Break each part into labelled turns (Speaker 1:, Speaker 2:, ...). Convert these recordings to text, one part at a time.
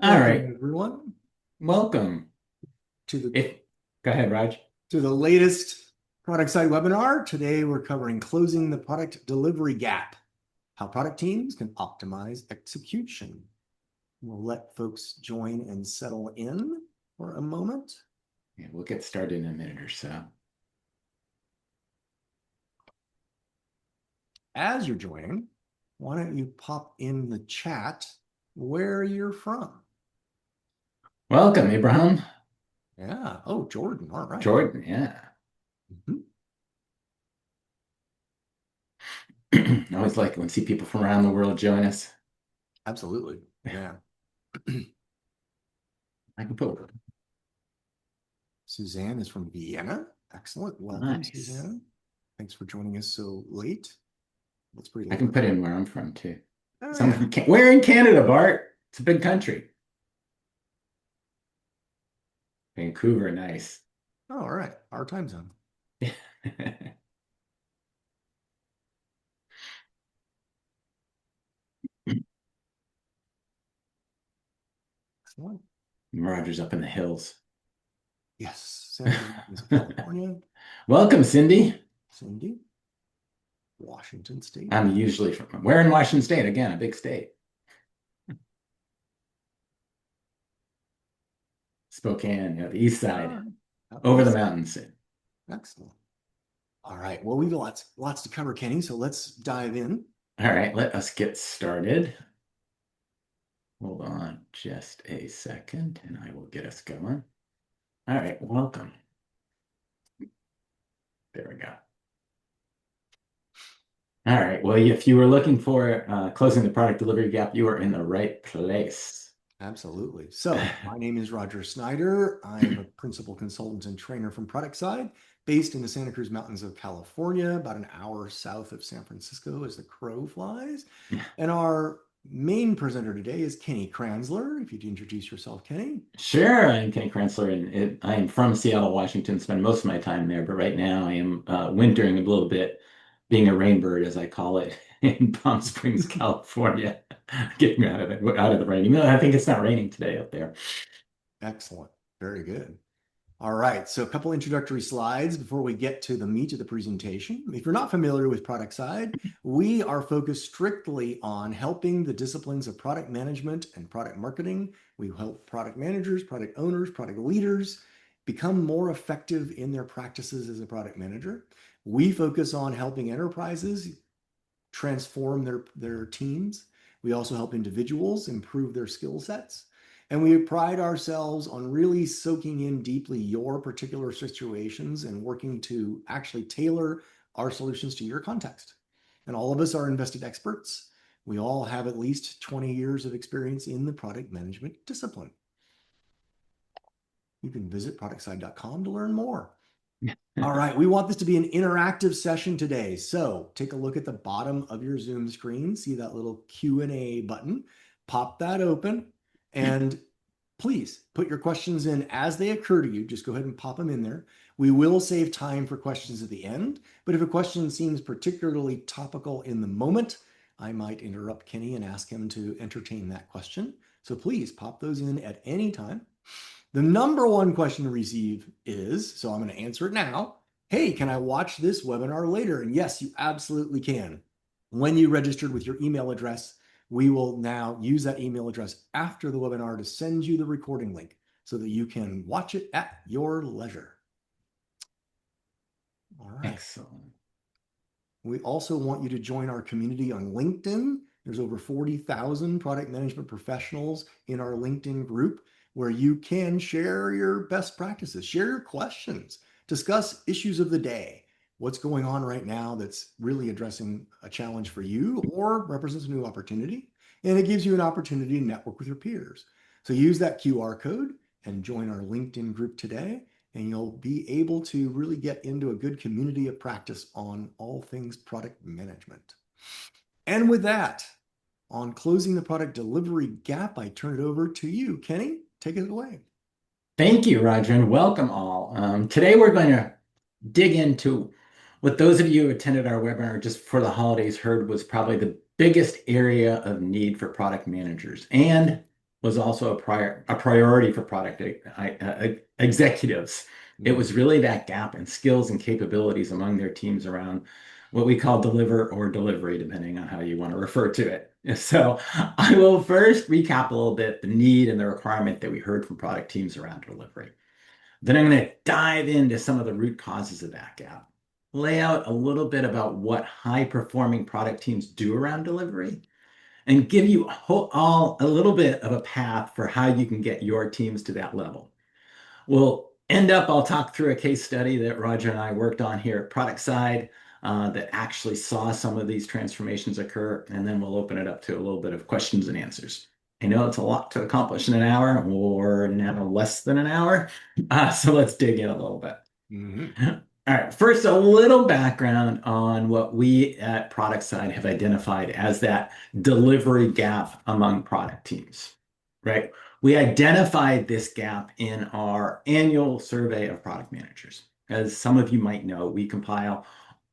Speaker 1: All
Speaker 2: Welcome,
Speaker 1: right.
Speaker 2: everyone,
Speaker 1: Welcome.
Speaker 2: to the
Speaker 1: If Go ahead, Raj.
Speaker 2: to the latest product side webinar. Today, we're covering closing the product delivery gap, how product teams can optimize execution. We'll let folks join and settle in for a moment.
Speaker 1: Yeah, we'll get started in a minute or so.
Speaker 2: As you're joining, why don't you pop in the chat where you're from?
Speaker 1: Welcome, Abraham.
Speaker 2: Yeah. Oh, Jordan. All right.
Speaker 1: Jordan, yeah.
Speaker 2: Mhm.
Speaker 1: I always like when see people from around the world join us.
Speaker 2: Absolutely. Yeah.
Speaker 1: I can put
Speaker 2: Suzanne is from Vienna. Excellent. Welcome,
Speaker 1: nice.
Speaker 2: Suzanne. Thanks for joining us so late. It's pretty
Speaker 1: I
Speaker 2: late
Speaker 1: can
Speaker 2: where
Speaker 1: put
Speaker 2: you are.
Speaker 1: in where I'm from too.
Speaker 2: Oh,
Speaker 1: Some
Speaker 2: yeah.
Speaker 1: from Where in Canada, Bart? It's a big country. Vancouver, nice.
Speaker 2: Oh, all right. Our time zone. Excellent.
Speaker 1: Roger's up in the hills.
Speaker 2: Yes. San Bernardino, California.
Speaker 1: Welcome, Cindy.
Speaker 2: Cindy, Washington State.
Speaker 1: I'm usually from where in Washington State? Again, a big state. Spokane, the east
Speaker 2: All
Speaker 1: side,
Speaker 2: right. Out
Speaker 1: over the
Speaker 2: east.
Speaker 1: mountains.
Speaker 2: Excellent. All right. Well, we've got lots to cover, Kenny. So let's dive in.
Speaker 1: All right, let us get started. Hold on just a second and I will get us going. All right, welcome. There we go. All right, well, if you were looking for closing the product delivery gap, you are in the right place.
Speaker 2: Absolutely. So, my name is Roger Snyder. I'm a principal consultant and trainer from Productside, based in the Santa Cruz Mountains of California, about an hour south of San Francisco as the crow flies. And our main presenter today is Kenny Kranseler. If you'd introduce yourself, Kenny.
Speaker 1: Sure, I'm Kenny Kranseler, and I am from Seattle, Washington. Spend most of my time there, but right now I am wintering a little bit, being a rainbird, as I call it, in Palm Springs, California, getting out of the rain. Even though I think it's not raining today up there.
Speaker 2: Excellent. Very good. All right, so a couple introductory slides before we get to the meat of the presentation. If you're not familiar with Productside, we are focused strictly on helping the disciplines of product management and product marketing. We help product managers, product owners, product leaders become more effective in their practices as a product manager. We focus on helping enterprises transform their teams. We also help individuals improve their skill sets. And we pride ourselves on really soaking in deeply your particular situations and working to actually tailor our solutions to your context. And all of us are invested experts. We all have at least 20 years of experience in the product management discipline. You can visit productside.com to learn more. All right, we want this to be an interactive session today. So take a look at the bottom of your Zoom screen. See that little Q&A button. Pop that open and please put your questions in as they occur to you. Just go ahead and pop them in there. We will save time for questions at the end, but if a question seems particularly topical in the moment, I might interrupt Kenny and ask him to entertain that question. So please pop those in at any time. The number one question to receive is, so I'm going to answer it now. Hey, can I watch this webinar later? And yes, you absolutely can. When you registered with your email address, we will now use that email address after the webinar to send you the recording link so that you can watch it at your leisure. All right.
Speaker 1: Excellent.
Speaker 2: We also want you to join our community on LinkedIn. There's over 40,000 product management professionals in our LinkedIn group where you can share your best practices, share your questions, discuss issues of the day, what's going on right now that's really addressing a challenge for you or represents a new opportunity. And it gives you an opportunity to network with your peers. So use that QR code and join our LinkedIn group today and you'll be able to really get into a good community of practice on all things product management. And with that, on closing the product delivery gap, I turn it over to you, Kenny. Take it away.
Speaker 1: Thank you, Roger, and welcome all. Today we're going to dig into what those of you who attended our webinar just for the holidays heard was probably the biggest area of need for product managers and was also a priority for executives. It was really that gap in skills and capabilities among their teams around what we call deliver or delivery, depending on how you want to refer to it. So I will first recap a little bit the need and the requirement that we heard from product teams around delivery. Then I'm going to dive into some of the root causes of that gap, lay out a little bit about what high performing product teams do around delivery, and give you all a little bit of a path for how you can get your teams to that level. I'll talk through a case study that Roger and I worked on here at Productside that actually saw some of these transformations occur, and then we'll open it up to a little bit of questions and answers. I know it's a lot to accomplish in an hour or now less than an hour, so let's dig in a little bit. All right, first, a little background on what we at Productside have identified as that delivery gap among product teams, right? We identified this gap in our annual survey of product managers. As some of you might know, we compile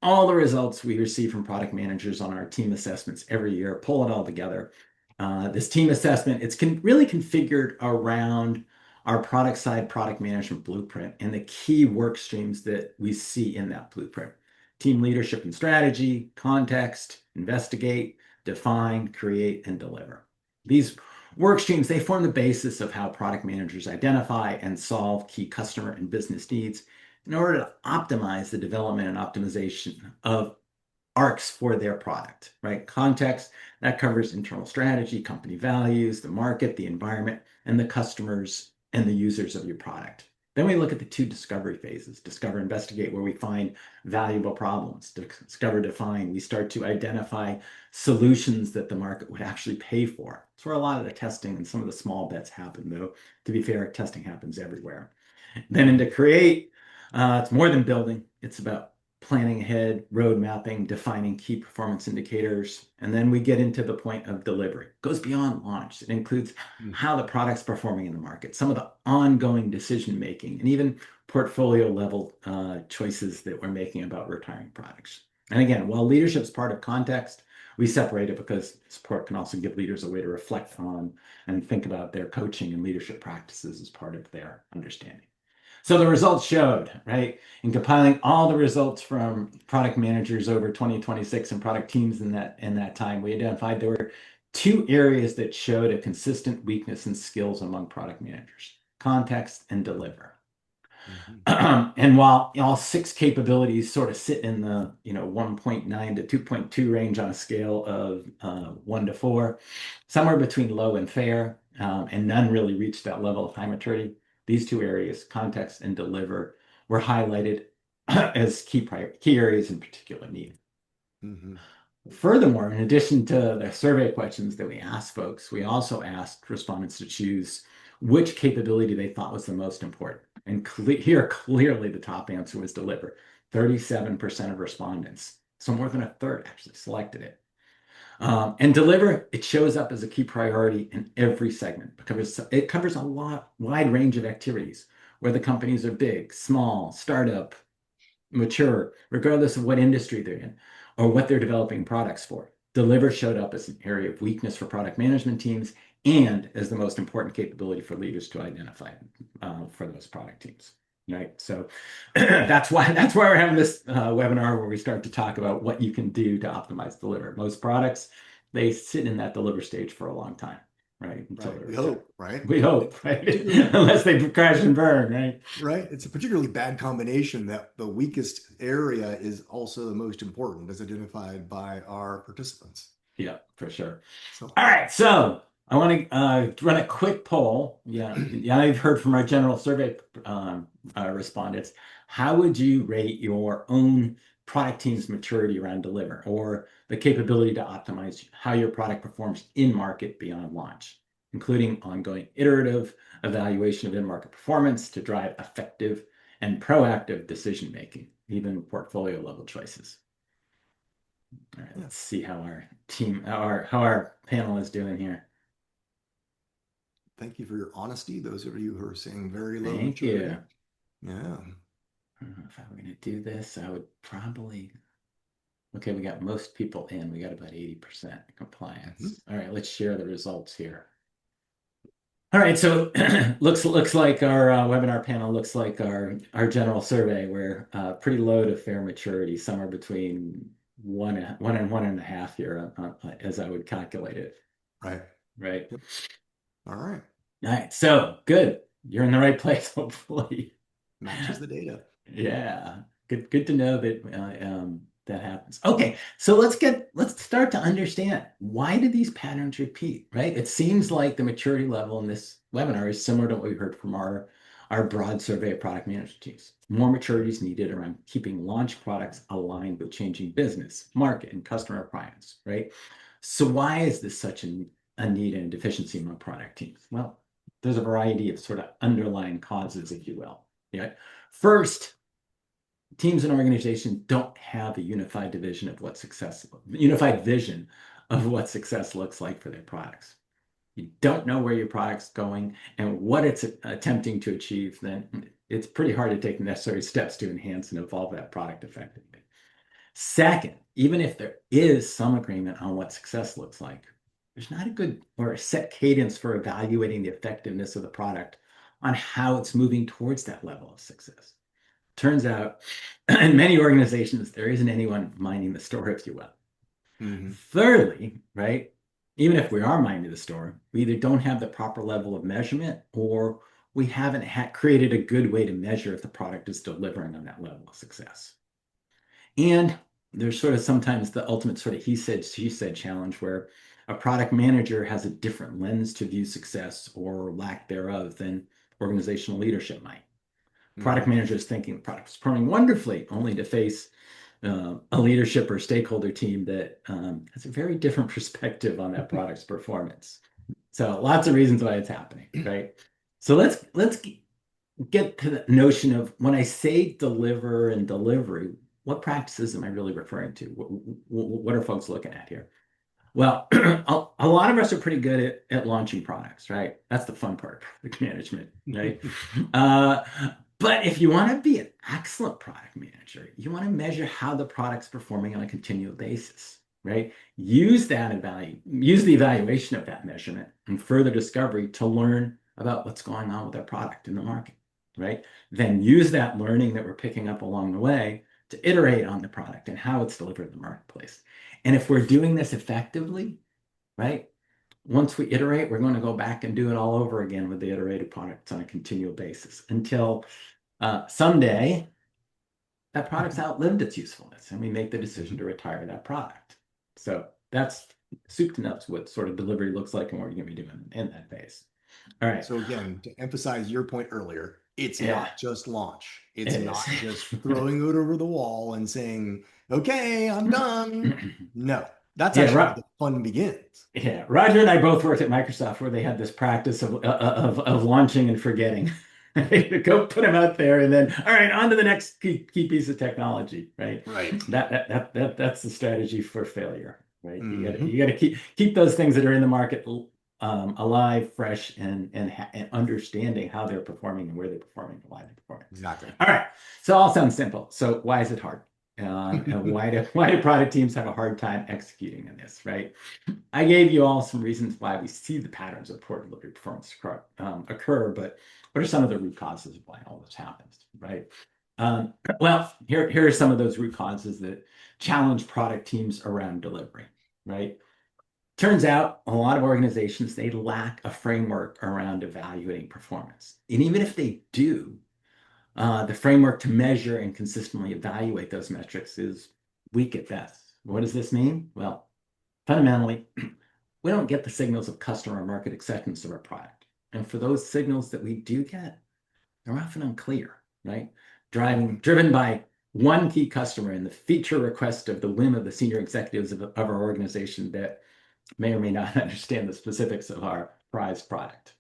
Speaker 1: all the results we receive from product managers on our team assessments every year, pull it all together. This team assessment, it's really configured around our Productside product management blueprint and the key work streams that we see in that blueprint. Team leadership and strategy, context, investigate, define, create, and deliver. These work streams, they form the basis of how product managers identify and solve key customer and business needs in order to optimize the development and optimization of arcs for their product, right? Context, that covers internal strategy, company values, the market, the environment, and the customers and the users of your product. Then we look at the two discovery phases, discover, investigate, where we find valuable problems, discover, define. We start to identify solutions that the market would actually pay for. It's where a lot of the testing and some of the small bets happen, though. To be fair, testing happens everywhere. Then into create, it's more than building. It's about planning ahead, road mapping, defining key performance indicators, and then we get into the point of delivery. It goes beyond launch. It includes how the product's performing in the market, some of the ongoing decision making, and even portfolio level choices that we're making about retiring products. And again, while leadership's part of context, we separate it because support can also give leaders a way to reflect on and think about their coaching and leadership practices as part of their understanding. So the results showed, right? In compiling all the results from product managers over 2026 and product teams in that time, we identified there were two areas that showed a consistent weakness in skills among product managers: context and deliver. And while all six capabilities sort of sit in the 1.9 to 2.2 range on a scale of 1 to 4, somewhere between low and fair, and none really reached that level of high maturity. These two areas, context and deliver, were highlighted as key areas in particular need. Furthermore, in addition to the survey questions that we asked folks, we also asked respondents to choose which capability they thought was the most important. And here, clearly, the top answer was deliver. 37% of respondents, so more than a third, actually selected it. And deliver, it shows up as a key priority in every segment because it covers a wide range of activities, whether companies are big, small, startup, mature, regardless of what industry they're in or what they're developing products for. Deliver showed up as an area of weakness for product management teams and as the most important capability for leaders to identify for those product teams. Right. So that's why we're having this webinar where we start to talk about what you can do to optimize deliver. Most products, they sit in that deliver stage for a long time, right?
Speaker 2: We hope, right?
Speaker 1: We hope, right? Unless they crash and burn, right?
Speaker 2: Right. It's a particularly bad combination that the weakest area is also the most important, as identified by our participants.
Speaker 1: Yeah, for sure. All right. So I want to run a quick poll. Yeah, I've heard from our general survey respondents. How would you rate your own product team's maturity around deliver or the capability to optimize how your product performs in market beyond launch, including ongoing iterative evaluation of in-market performance to drive effective and proactive decision making, even portfolio level choices? All right, let's see how our panel is doing here.
Speaker 2: Thank you for your honesty. Those of you who are saying very low.
Speaker 1: Thank you.
Speaker 2: Yeah.
Speaker 1: I don't know if I were going to do this. I would probably. Okay, we got most people in. We got about 80% compliance. All right, let's share the results here. All right, so looks like our webinar panel looks like our general survey. We're pretty low to fair maturity, somewhere between one and 1.5 year, as I would calculate it.
Speaker 2: Right.
Speaker 1: Right.
Speaker 2: Yep. All right.
Speaker 1: All right. So good. You're in the right place, hopefully.
Speaker 2: Matches the data.
Speaker 1: Yeah. Good to know that that happens. Okay, so let's start to understand, why do these patterns repeat, right? It seems like the maturity level in this webinar is similar to what we heard from our broad survey of product management teams. More maturity is needed around keeping launch products aligned with changing business, market, and customer requirements, right? So why is this such a need and deficiency among product teams? Well, there's a variety of sort of underlying causes, if you will. Yeah. First, teams and organizations don't have a unified vision of what success looks like for their products. You don't know where your product's going and what it's attempting to achieve, then it's pretty hard to take the necessary steps to enhance and evolve that product effectively. Second, even if there is some agreement on what success looks like, there's not a good or a set cadence for evaluating the effectiveness of the product on how it's moving towards that level of success. Turns out, in many organizations, there isn't anyone minding the store, if you will.
Speaker 2: Mm-hmm.
Speaker 1: Thirdly, right, even if we are minding the store, we either don't have the proper level of measurement, or we haven't created a good way to measure if the product is delivering on that level of success. And there's sort of sometimes the ultimate sort of he said, she said challenge, where a product manager has a different lens to view success or lack thereof than organizational leadership might. Product
Speaker 2: Mm-hmm.
Speaker 1: managers thinking the product is performing wonderfully, only to face a leadership or stakeholder team that has a very different perspective on that product's performance. So lots of reasons why it's happening, right? So let's get to the notion of, when I say deliver and delivery, what practices am I really referring to? What are folks looking at here? Well, a lot of us are pretty good at launching products, right? That's the fun part, product management, right? Uh, but if you want to be an excellent product manager, you want to measure how the product's performing on a continual basis, right? Use the evaluation of that measurement and further discovery to learn about what's going on with our product in the market, right? Then use that learning that we're picking up along the way to iterate on the product and how it's delivered in the marketplace. And if we're doing this effectively, right, once we iterate, we're going to go back and do it all over again with the iterated products on a continual basis until someday that product's outlived its usefulness and we make the decision to retire that product. So that's soup to nuts what sort of delivery looks like and what you're going to be doing in that phase. All right.
Speaker 2: So again, to emphasize your point earlier, it's
Speaker 1: Yeah,
Speaker 2: not just launch. It's
Speaker 1: it is.
Speaker 2: not just throwing it over the wall and saying, "Okay, I'm done." No, that's
Speaker 1: Yeah,
Speaker 2: actually where
Speaker 1: right.
Speaker 2: the fun begins.
Speaker 1: Yeah, Roger and I both worked at Microsoft, where they had this practice of launching and forgetting. Go put them out there, and then all right, on to the next key piece of technology. Right.
Speaker 2: Right.
Speaker 1: That's the strategy for failure. Right.
Speaker 2: Hmm.
Speaker 1: You got to keep those things that are in the market alive, fresh, and understanding how they're performing and where they're performing and why they're performing.
Speaker 2: Exactly.
Speaker 1: All right. So all sounds simple. So why is it hard? And why do product teams have a hard time executing in this? Right. I gave you all some reasons why we see the patterns of poor delivery performance occur, but what are some of the root causes of why all this happens, right? Well, here are some of those root causes that challenge product teams around delivery, right? Turns out a lot of organizations, they lack a framework around evaluating performance. And even if they do, the framework to measure and consistently evaluate those metrics is weak at best. What does this mean? Well, fundamentally, we don't get the signals of customer market acceptance of our product. And for those signals that we do get, they're often unclear, right?
Speaker 2: Mhm.
Speaker 1: Driven by one key customer and the feature request of the whim of the senior executives of our organization that may or may not understand the specifics of our prized product.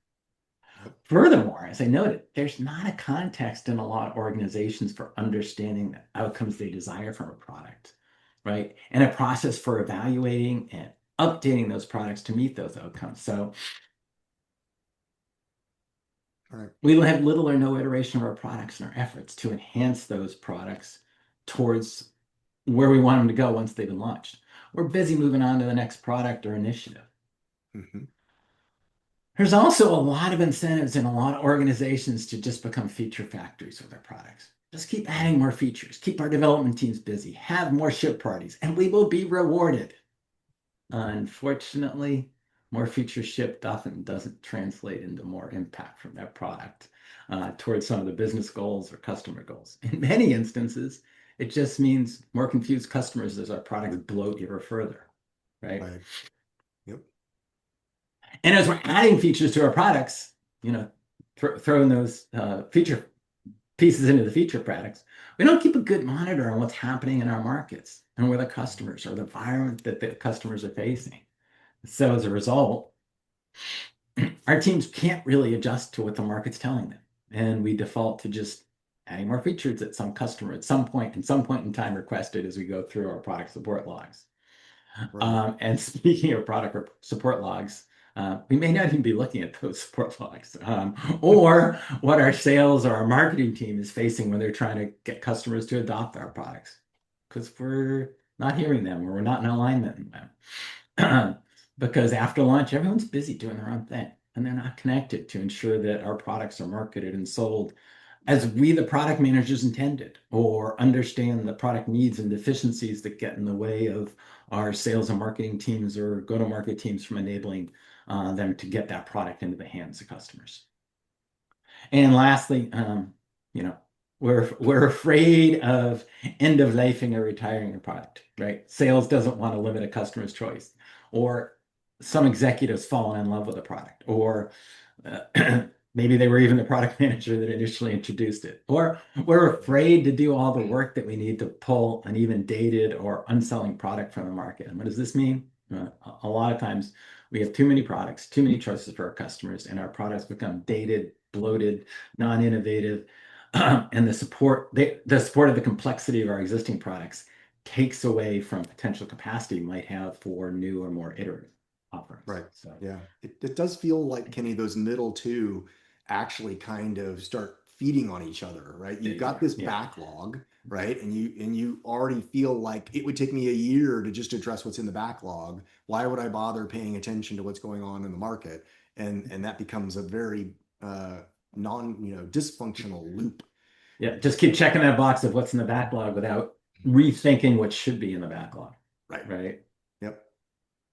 Speaker 2: Yep.
Speaker 1: Furthermore, as I noted, there's not a context in a lot of organizations for understanding the outcomes they desire from a product, right? And a process for evaluating and updating those products to meet those outcomes. So
Speaker 2: All right.
Speaker 1: we will have little or no iteration of our products and our efforts to enhance those products towards where we want them to go once they've been launched. We're busy moving on to the next product or initiative.
Speaker 2: Mhm.
Speaker 1: There's also a lot of incentives in a lot of organizations to just become feature factories with their products. Just keep adding more features, keep our development teams busy, have more ship parties, and we will be rewarded. Unfortunately, more features shipped often doesn't translate into more impact from that product towards some of the business goals or customer goals. In many instances, it just means more confused customers as our products bloat even further, right?
Speaker 2: Right. Yep.
Speaker 1: And as we're adding features to our products, throwing those feature pieces into the feature products, we don't keep a good monitor on what's happening in our markets and where the customers or the environment that the customers are facing. So as a result, our teams can't really adjust to what the market's telling them. And we default to just adding more features that some customer at some point in time requested as we go through our product support logs.
Speaker 2: Right.
Speaker 1: And speaking of product support logs, we may not even be looking at those support logs or what our sales or our marketing team is facing when they're trying to get customers to adopt our products because we're not hearing them or we're not in alignment with them. Because after launch, everyone's busy doing their own thing and they're not connected to ensure that our products are marketed and sold as we, the product managers, intended, or understand the product needs and deficiencies that get in the way of our sales and marketing teams or go-to-market teams from enabling them to get that product into the hands of customers. And lastly, you know, we're afraid of end of lifing or retiring a product, right? Sales doesn't want to limit a customer's choice, or some executives fallen in love with a product, or maybe they were even the product manager that initially introduced it, or we're afraid to do all the work that we need to pull an even dated or unselling product from the market. And what does this mean? A lot of times we have too many products, too many choices for our customers, and our products become dated, bloated, non-innovative, and the support of the complexity of our existing products takes away from potential capacity we might have for new or more iterative offerings.
Speaker 2: Right.
Speaker 1: So
Speaker 2: Yeah. It does feel like, Kenny, those middle two actually kind of start feeding on each other, right? You've
Speaker 1: they
Speaker 2: got
Speaker 1: do,
Speaker 2: this
Speaker 1: yeah.
Speaker 2: backlog, right? And you already feel like it would take me a year to just address what's in the backlog. Why would I bother paying attention to what's going on in the market? And that becomes a very dysfunctional loop.
Speaker 1: Yeah, just keep checking that box of what's in the backlog without rethinking what should be in the backlog,
Speaker 2: Right.
Speaker 1: right?
Speaker 2: Yep.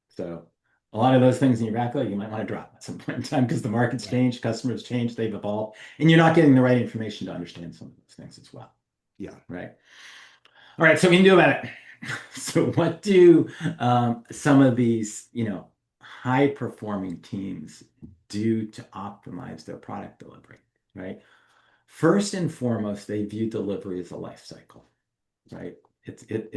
Speaker 1: So a lot of those things in your backlog you might want to drop at some point in time because the market's
Speaker 2: Right.
Speaker 1: changed, customers changed, they've evolved, and you're not getting the right information to understand some of those things as well,
Speaker 2: Yeah.
Speaker 1: right? All right, so we can do about it. So what do some of these, high performing teams do to optimize their product delivery, right? First and foremost, they view delivery as a life cycle, right? It's it,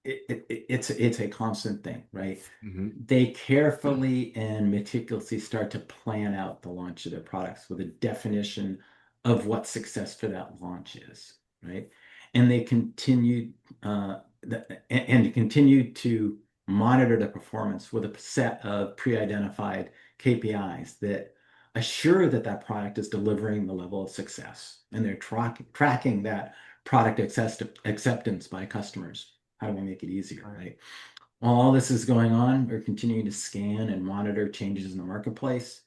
Speaker 1: it, it's a constant thing, right?
Speaker 2: Hmm.
Speaker 1: They carefully and meticulously start to plan out the launch of their products with a definition of what success for that launch is, right? And they continue and continue to monitor the performance with a set of pre-identified KPIs that assure that that product is delivering the level of success, and they're tracking that product acceptance by customers. How do we make it easier, right? While all this is going on, we're continuing to scan and monitor changes in the marketplace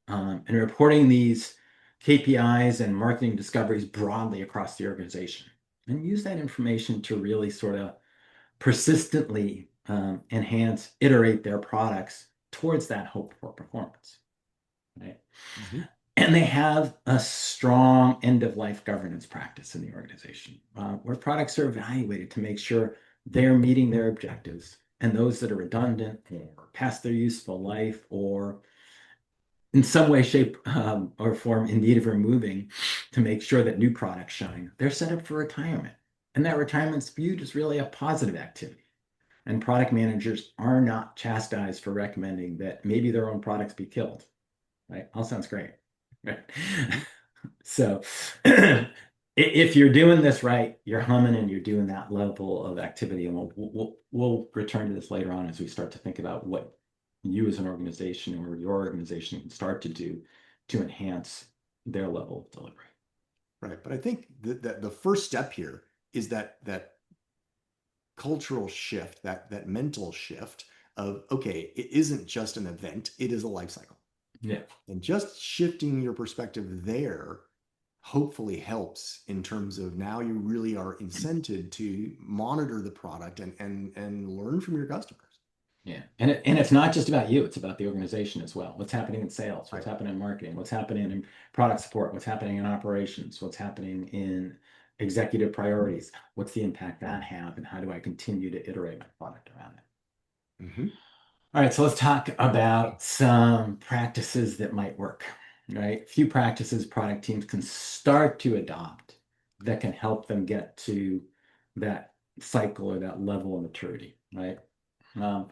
Speaker 1: and reporting these KPIs and marketing discoveries broadly across the organization and use that information to really sort of persistently enhance, iterate their products towards that hope for performance, right?
Speaker 2: Hmm.
Speaker 1: And they have a strong end of life governance practice in the organization where products are evaluated to make sure they're meeting their objectives, and those that are redundant or past their useful life or in some way, shape, or form in need of removing to make sure that new products shine, they're set up for retirement. And that retirement's viewed as really a positive activity. And product managers are not chastised for recommending that maybe their own products be killed. Right? All sounds great. Right. So if you're doing this right, you're humming and you're doing that level of activity. And we'll return to this later on as we start to think about what you as an organization or your organization can start to do to enhance their level of delivery.
Speaker 2: Right. But I think that the first step here is that cultural shift, that mental shift of, okay, it isn't just an event, it is a life cycle.
Speaker 1: Yeah.
Speaker 2: And just shifting your perspective there hopefully helps in terms of now you really are incented to monitor the product and learn from your customers.
Speaker 1: Yeah. And it's not just about you, it's about the organization as well. What's happening in sales, what's
Speaker 2: Right.
Speaker 1: happening in marketing, what's happening in product support, what's happening in operations, what's happening in executive priorities, what's the impact that have, and how do I continue to iterate my product around it?
Speaker 2: Mm-hmm.
Speaker 1: All right, so let's talk about some practices that might work, right? A few practices product teams can start to adopt that can help them get to that cycle or that level of maturity, right? Um,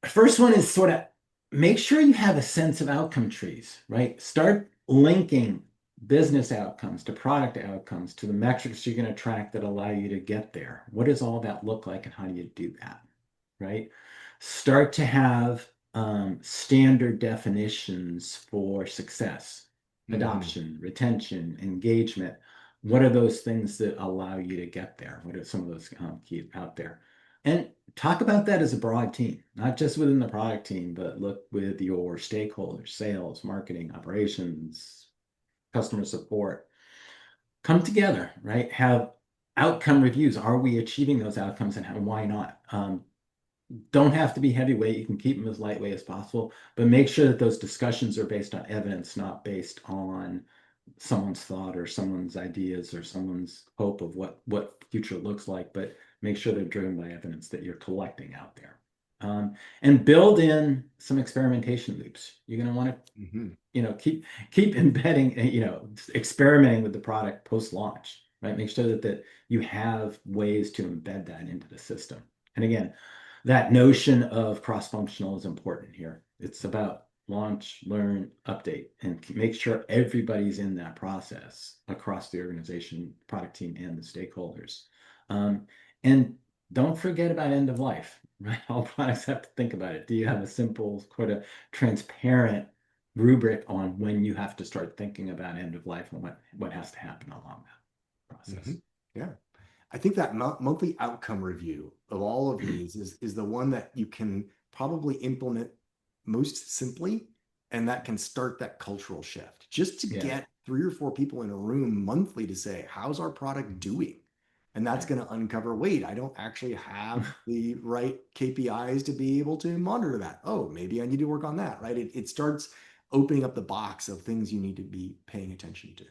Speaker 1: First one is sort of make sure you have a sense of outcome trees, right? Start linking business outcomes to product outcomes to the metrics you're going to track that allow you to get there. What does all that look like and how do you do that, right? Start to have standard definitions for success,
Speaker 2: Mm-hmm.
Speaker 1: adoption, retention, engagement. What are those things that allow you to get there? What are some of those keys out there? And talk about that as a broad team, not just within the product team, but look with your stakeholders, sales, marketing, operations, customer support. Come together, right? Have outcome reviews. Are we achieving those outcomes and why not? Don't have to be heavyweight. You can keep them as lightweight as possible, but make sure that those discussions are based on evidence, not based on someone's thought or someone's ideas or someone's hope of what future looks like, but make sure they're driven by evidence that you're collecting out there. And build in some experimentation loops. You're going to want to,
Speaker 2: Mm-hmm.
Speaker 1: keep embedding, experimenting with the product post-launch, right? Make sure that you have ways to embed that into the system. And again, that notion of cross-functional is important here. It's about launch, learn, update, and make sure everybody's in that process across the organization, product team, and the stakeholders. And don't forget about end of life, right? All products have to think about it. Do you have a simple, sort of transparent rubric on when you have to start thinking about end of life and what has to happen along that
Speaker 2: Mm-hmm.
Speaker 1: process?
Speaker 2: Yeah. I think that monthly outcome review of all of these is the one that you can probably implement most simply, and that can start that cultural shift. Just to
Speaker 1: Yeah,
Speaker 2: get 3 or 4 people in a room monthly to say, how's our product doing? And that's
Speaker 1: right.
Speaker 2: going to uncover, wait, I don't actually have the right KPIs to be able to monitor that. Oh, maybe I need to work on that, right? It starts opening up the box of things you need to be paying attention to.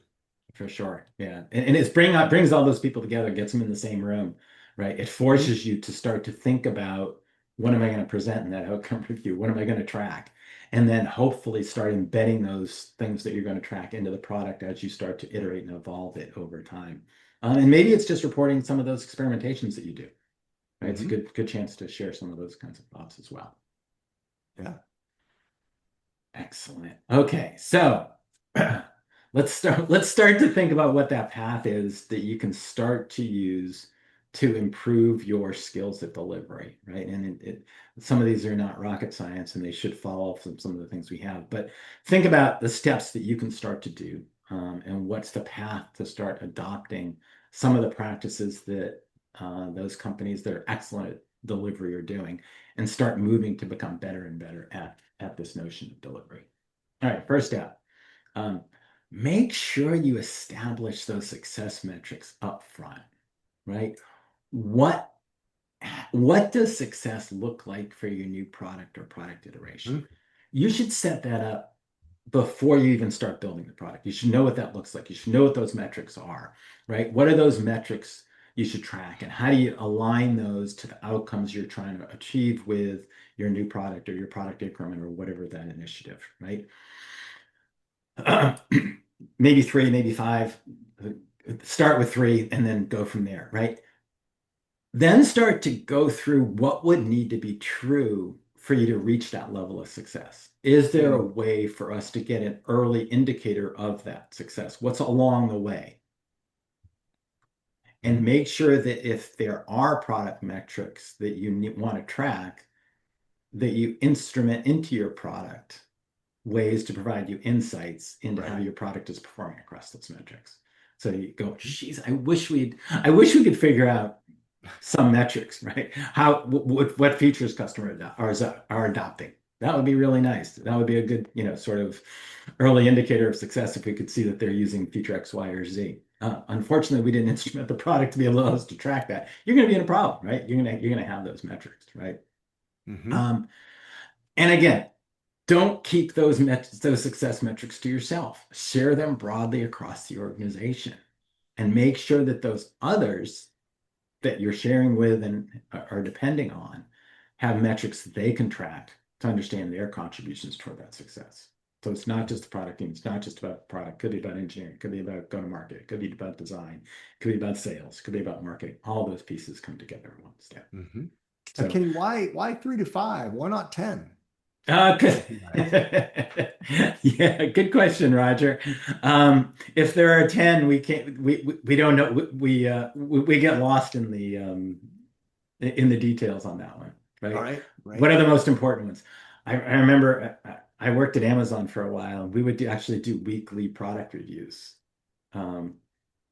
Speaker 1: For sure. Yeah. And it's brings all those people together, gets them in the same room, right? It
Speaker 2: Mhm.
Speaker 1: forces you to start to think about what am I going to present in that outcome review? What am I going to track? And then hopefully start embedding those things that you're going to track into the product as you start to iterate and evolve it over time. And maybe it's just reporting some of those experimentations that you do, right? It's a
Speaker 2: Mhm.
Speaker 1: good chance to share some of those kinds of thoughts as well.
Speaker 2: Yeah.
Speaker 1: Excellent. Okay, so let's start to think about what that path is that you can start to use to improve your skills at delivery, right? And some of these are not rocket science and they should follow some of the things we have, but think about the steps that you can start to do, and what's the path to start adopting some of the practices that those companies that are excellent at delivery are doing and start moving to become better and better at this notion of delivery. All right, first step. Um, Make sure you establish those success metrics up front, right? What what does success look like for your new product or product iteration?
Speaker 2: Mhm.
Speaker 1: You should set that up before you even start building the product. You should know what that looks like. You should know what those metrics are, right? What are those metrics you should track, and how do you align those to the outcomes you're trying to achieve with your new product or your product increment or whatever that initiative, right? Maybe three, maybe five. Start with three and then go from there, right? Then start to go through what would need to be true for you to reach that level of success. Is there a
Speaker 2: Mhm.
Speaker 1: way for us to get an early indicator of that success? What's along the way? And
Speaker 2: Mhm.
Speaker 1: make sure that if there are product metrics that you want to track, that you instrument into your product ways to provide you insights into how
Speaker 2: Right.
Speaker 1: your product is performing across those metrics. So you go, geez, I wish we could figure out some metrics, right? What features customers are adopting, That would be really nice. That would be a good, sort of early indicator of success if we could see that they're using feature X, Y, or Z. Unfortunately, we didn't instrument the product to be able to track that. You're going to be in a problem, right? You're gonna have those metrics, right?
Speaker 2: Hmm.
Speaker 1: Um, and again, don't keep those success metrics to yourself. Share them broadly across the organization, and make sure that those others that you're sharing with and are depending on have metrics that they can track to understand their contributions toward that success. So it's not just the product team. It's not just about product. It could be about engineering. It could be about go-to-market. It could be about design. It could be about sales. It could be about marketing. All those pieces come together in one step.
Speaker 2: Hmm. Now,
Speaker 1: So
Speaker 2: Kenny, why 3 to 5? Why not 10
Speaker 1: Good.
Speaker 2: KPIs?
Speaker 1: Yeah, good question, Roger. If there are 10, we don't know. We get lost in the details on that one,
Speaker 2: All
Speaker 1: right?
Speaker 2: right,
Speaker 1: What
Speaker 2: right.
Speaker 1: are the most important ones? I remember I worked at Amazon for a while, and we would actually do weekly product reviews. Um,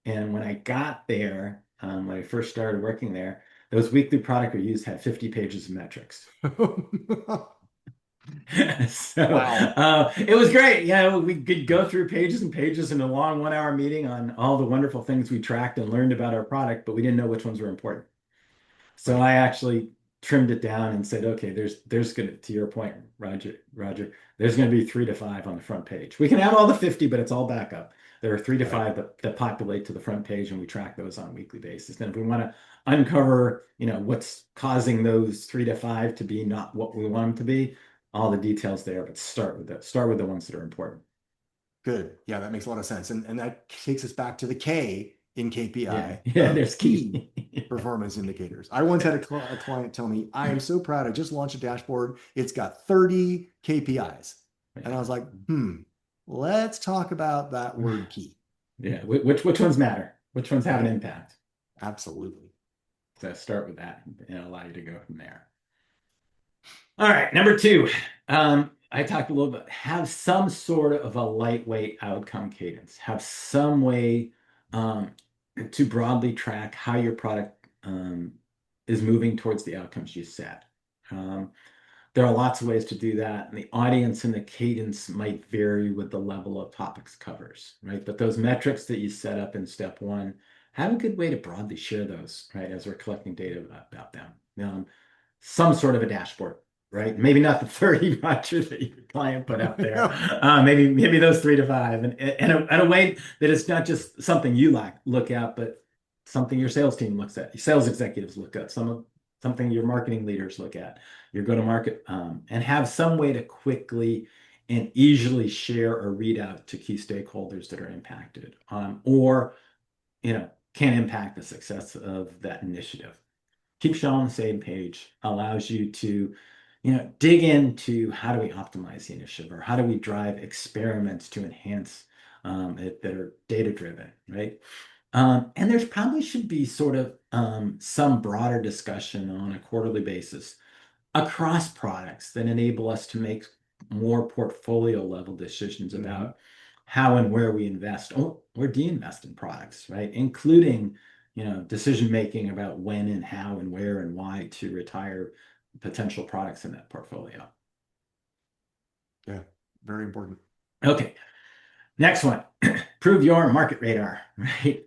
Speaker 1: and when I got there, when I first started working there, those weekly product reviews had 50 pages of metrics. So
Speaker 2: Wow.
Speaker 1: it was great. Yeah, we could go through pages and pages in a long 1 hour meeting on all the wonderful things we tracked and learned about our product, but we didn't know which ones were important. So
Speaker 2: Right.
Speaker 1: I actually trimmed it down and said, okay, there's gonna, to your point, Roger, there's gonna be 3 to 5 on the front page. We can have all the 50, but it's all backup. There are three to
Speaker 2: Right.
Speaker 1: five that populate to the front page, and we track those on a weekly basis. And if we want to uncover, what's causing those 3 to 5 to be not what we want them to be, all the details there, but start with the ones that are important.
Speaker 2: Good. Yeah, that makes a lot of sense. And that takes us back to the K in
Speaker 1: Yeah,
Speaker 2: KPI
Speaker 1: yeah,
Speaker 2: of
Speaker 1: there's
Speaker 2: key
Speaker 1: key.
Speaker 2: performance indicators. I once had a client tell me, I am so proud. I just launched a dashboard. It's got 30 KPIs. And I was like, let's talk about that word key.
Speaker 1: Yeah, which ones matter? Which ones have an
Speaker 2: Right.
Speaker 1: impact?
Speaker 2: Absolutely.
Speaker 1: So start with that and it'll allow you to go from there. All right, number two. I talked a little bit. Have some sort of a lightweight outcome cadence. Have some way to broadly track how your product is moving towards the outcomes you set. Um, there are lots of ways to do that, and the audience and the cadence might vary with the level of topics covers, right? But those metrics that you set up in step one, have a good way to broadly share those, right, as we're collecting data about them. Some sort of a dashboard, right? Maybe not the 30 Roger that your client put out there. Maybe those 3 to 5, and a way that it's not just something you look at, but something your sales team looks at, your sales executives look at, something your marketing leaders look at, your go-to-market, and have some way to quickly and easily share or read out to key stakeholders that are impacted, or can impact the success of that initiative. Keeps you on the same page, allows you to, dig into how do we optimize the initiative, or how do we drive experiments to enhance it that are data driven, right? And there's probably should be sort of some broader discussion on a quarterly basis across products that enable us to make more portfolio level decisions
Speaker 2: Hmm.
Speaker 1: about how and where we invest or de-invest in products, right? Including, decision making about when and how and where and why to retire potential products in that portfolio.
Speaker 2: Yeah, very important.
Speaker 1: Okay, next one. Prove your market radar, right?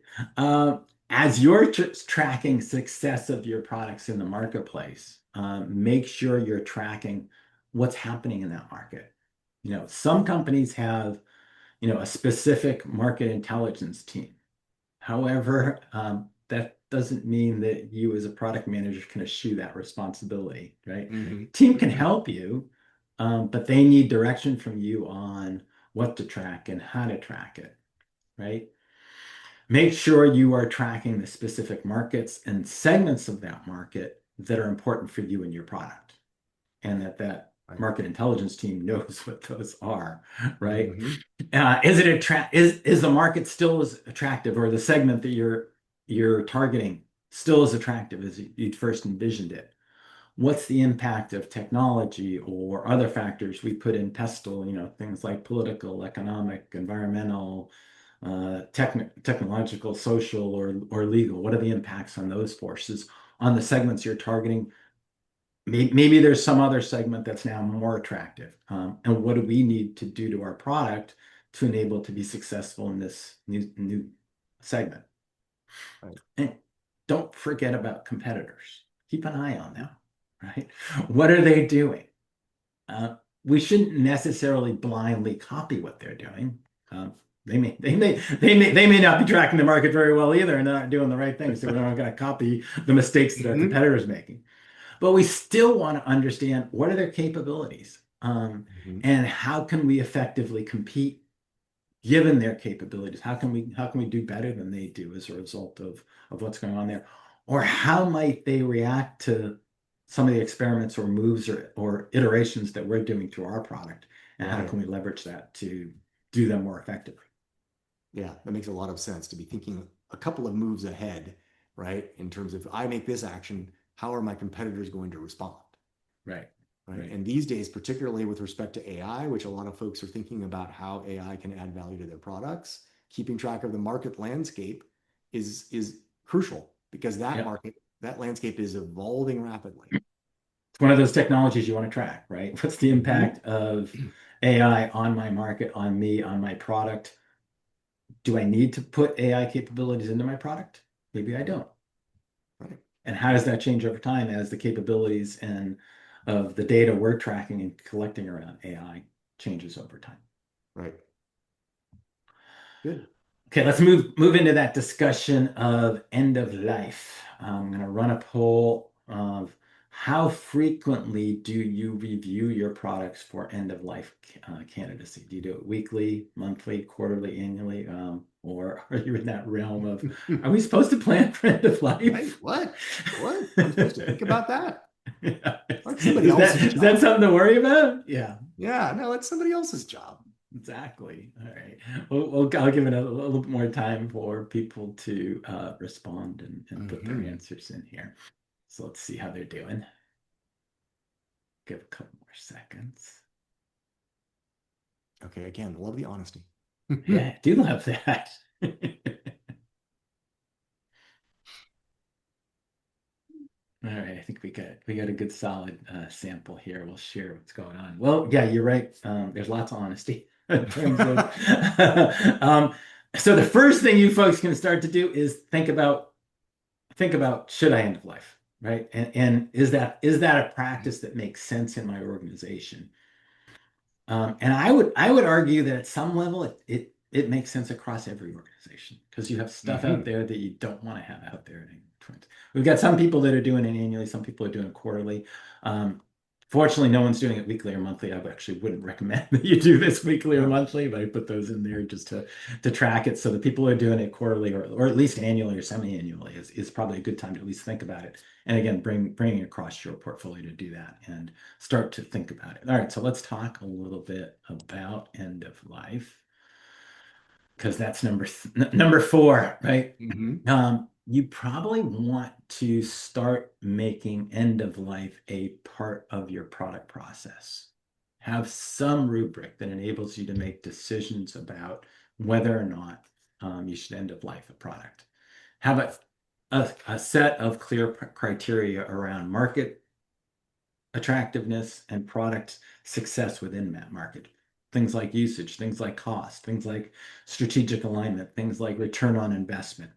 Speaker 1: As you're tracking success of your products in the marketplace, make sure you're tracking what's happening in that market. Some companies have, a specific market intelligence team. However, that doesn't mean that you as a product manager can eschew that responsibility, right?
Speaker 2: Hmm.
Speaker 1: Team can help you, but they need direction from you on what to track and how to track it, right? Make sure you are tracking the specific markets and segments of that market that are important for you and your product, and that
Speaker 2: Right.
Speaker 1: market intelligence team knows what those are, right?
Speaker 2: Hmm.
Speaker 1: Is the market still as attractive, or the segment that you're targeting still as attractive as you'd first envisioned it? What's the impact of technology or other factors we put in pestle, things like political, economic, environmental, technological, social, or legal? What are the impacts on those forces on the segments you're targeting maybe there's some other segment that's now more attractive. And what do we need to do to our product to enable it to be successful in this new segment?
Speaker 2: Right.
Speaker 1: And don't forget about competitors. Keep an eye on them, right? What are they doing? Uh, we shouldn't necessarily blindly copy what they're doing. Um, they may not be tracking the market very well either, and they're not doing the right thing. So we're not going to copy the mistakes that our
Speaker 2: Mhm.
Speaker 1: competitors making. But we still want to understand what are their capabilities,
Speaker 2: Mhm.
Speaker 1: and how can we effectively compete given their capabilities. How can we do better than they do as a result of what's going on there? Or how might they react to some of the experiments or moves or iterations that we're doing to our product? And how
Speaker 2: Right.
Speaker 1: can we leverage that to do them more effectively?
Speaker 2: Yeah, that makes a lot of sense to be thinking a couple of moves ahead, right? In terms of I make this action, how are my competitors going to respond?
Speaker 1: Right.
Speaker 2: Right.
Speaker 1: Right.
Speaker 2: And these days, particularly with respect to AI, which a lot of folks are thinking about how AI can add value to their products, keeping track of the market landscape is crucial because
Speaker 1: Yep.
Speaker 2: that landscape is evolving rapidly.
Speaker 1: It's one of those technologies you want to track, right? What's the
Speaker 2: Mhm.
Speaker 1: impact of AI on my market, on me, on my product? Do I need to put AI capabilities into my product? Maybe I don't.
Speaker 2: Right.
Speaker 1: And how does that change over time as the capabilities and of the data we're tracking and collecting around AI changes over time?
Speaker 2: Right. Good.
Speaker 1: Okay, let's move into that discussion of end of life. I'm going to run a poll of how frequently do you review your products for end of life candidacy? Do you do it weekly, monthly, quarterly, annually, or are you in that realm of are we supposed to plan for end of
Speaker 2: Right.
Speaker 1: life?
Speaker 2: What? What? I'm supposed to think about that?
Speaker 1: Yeah.
Speaker 2: That's somebody
Speaker 1: Is
Speaker 2: else's
Speaker 1: that
Speaker 2: job.
Speaker 1: something to worry about? Yeah.
Speaker 2: Yeah, no, that's somebody else's job.
Speaker 1: Exactly. All right. I'll give it a little bit more time for people to respond and put their
Speaker 2: Hmm.
Speaker 1: answers in here. So let's see how they're doing. Give a couple more seconds.
Speaker 2: Okay, again, love the honesty.
Speaker 1: Yeah, I do love that. All right, I think we got a good solid sample here. We'll share what's going on. Well, yeah, you're right. There's lots of honesty in terms of. um, so the first thing you folks can start to do is think about should I end of life, right? And is that a practice that makes sense in my organization? And I would argue that at some level it makes sense across every organization because you have stuff out
Speaker 2: Hmm.
Speaker 1: there that you don't want to have out there. We've got some people that are doing it annually, some people are doing it quarterly. Um, Fortunately, no one's doing it weekly or monthly. I actually wouldn't recommend that you do this weekly or
Speaker 2: No.
Speaker 1: monthly, but I put those in there just to track it. So the people who are doing it quarterly or at least annually or semi-annually is probably a good time to at least think about it. And again, bring it across your portfolio to do that and start to think about it. All right, so let's talk a little bit about end of life because that's number four, right?
Speaker 2: Hmm.
Speaker 1: You probably want to start making end of life a part of your product process. Have some rubric that enables you to make decisions about whether or not you should end of life a product. Have a set of clear criteria around market attractiveness and product success within that market. Things like usage, things like cost, things like strategic alignment, things like return on investment,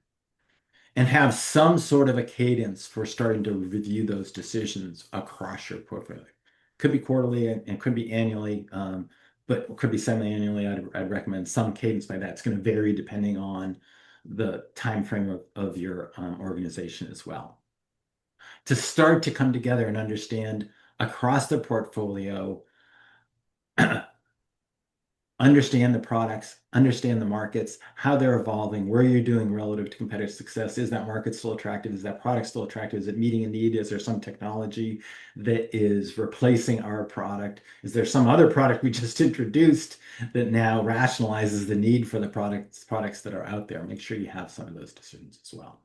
Speaker 1: and have some sort of a cadence for starting to review those decisions across your portfolio. Could be quarterly and could be annually, but could be semi-annually. I'd recommend some cadence by that. It's going to vary depending on the time frame of your organization as well to start to come together and understand across the portfolio, understand the products, understand the markets, how they're evolving, where you're doing relative to competitive success. Is that market still attractive? Is that product still attractive? Is it meeting a need? Is there some technology that is replacing our product? Is there some other product we just introduced that now rationalizes the need for the products that are out there? Make sure you have some of those decisions as well.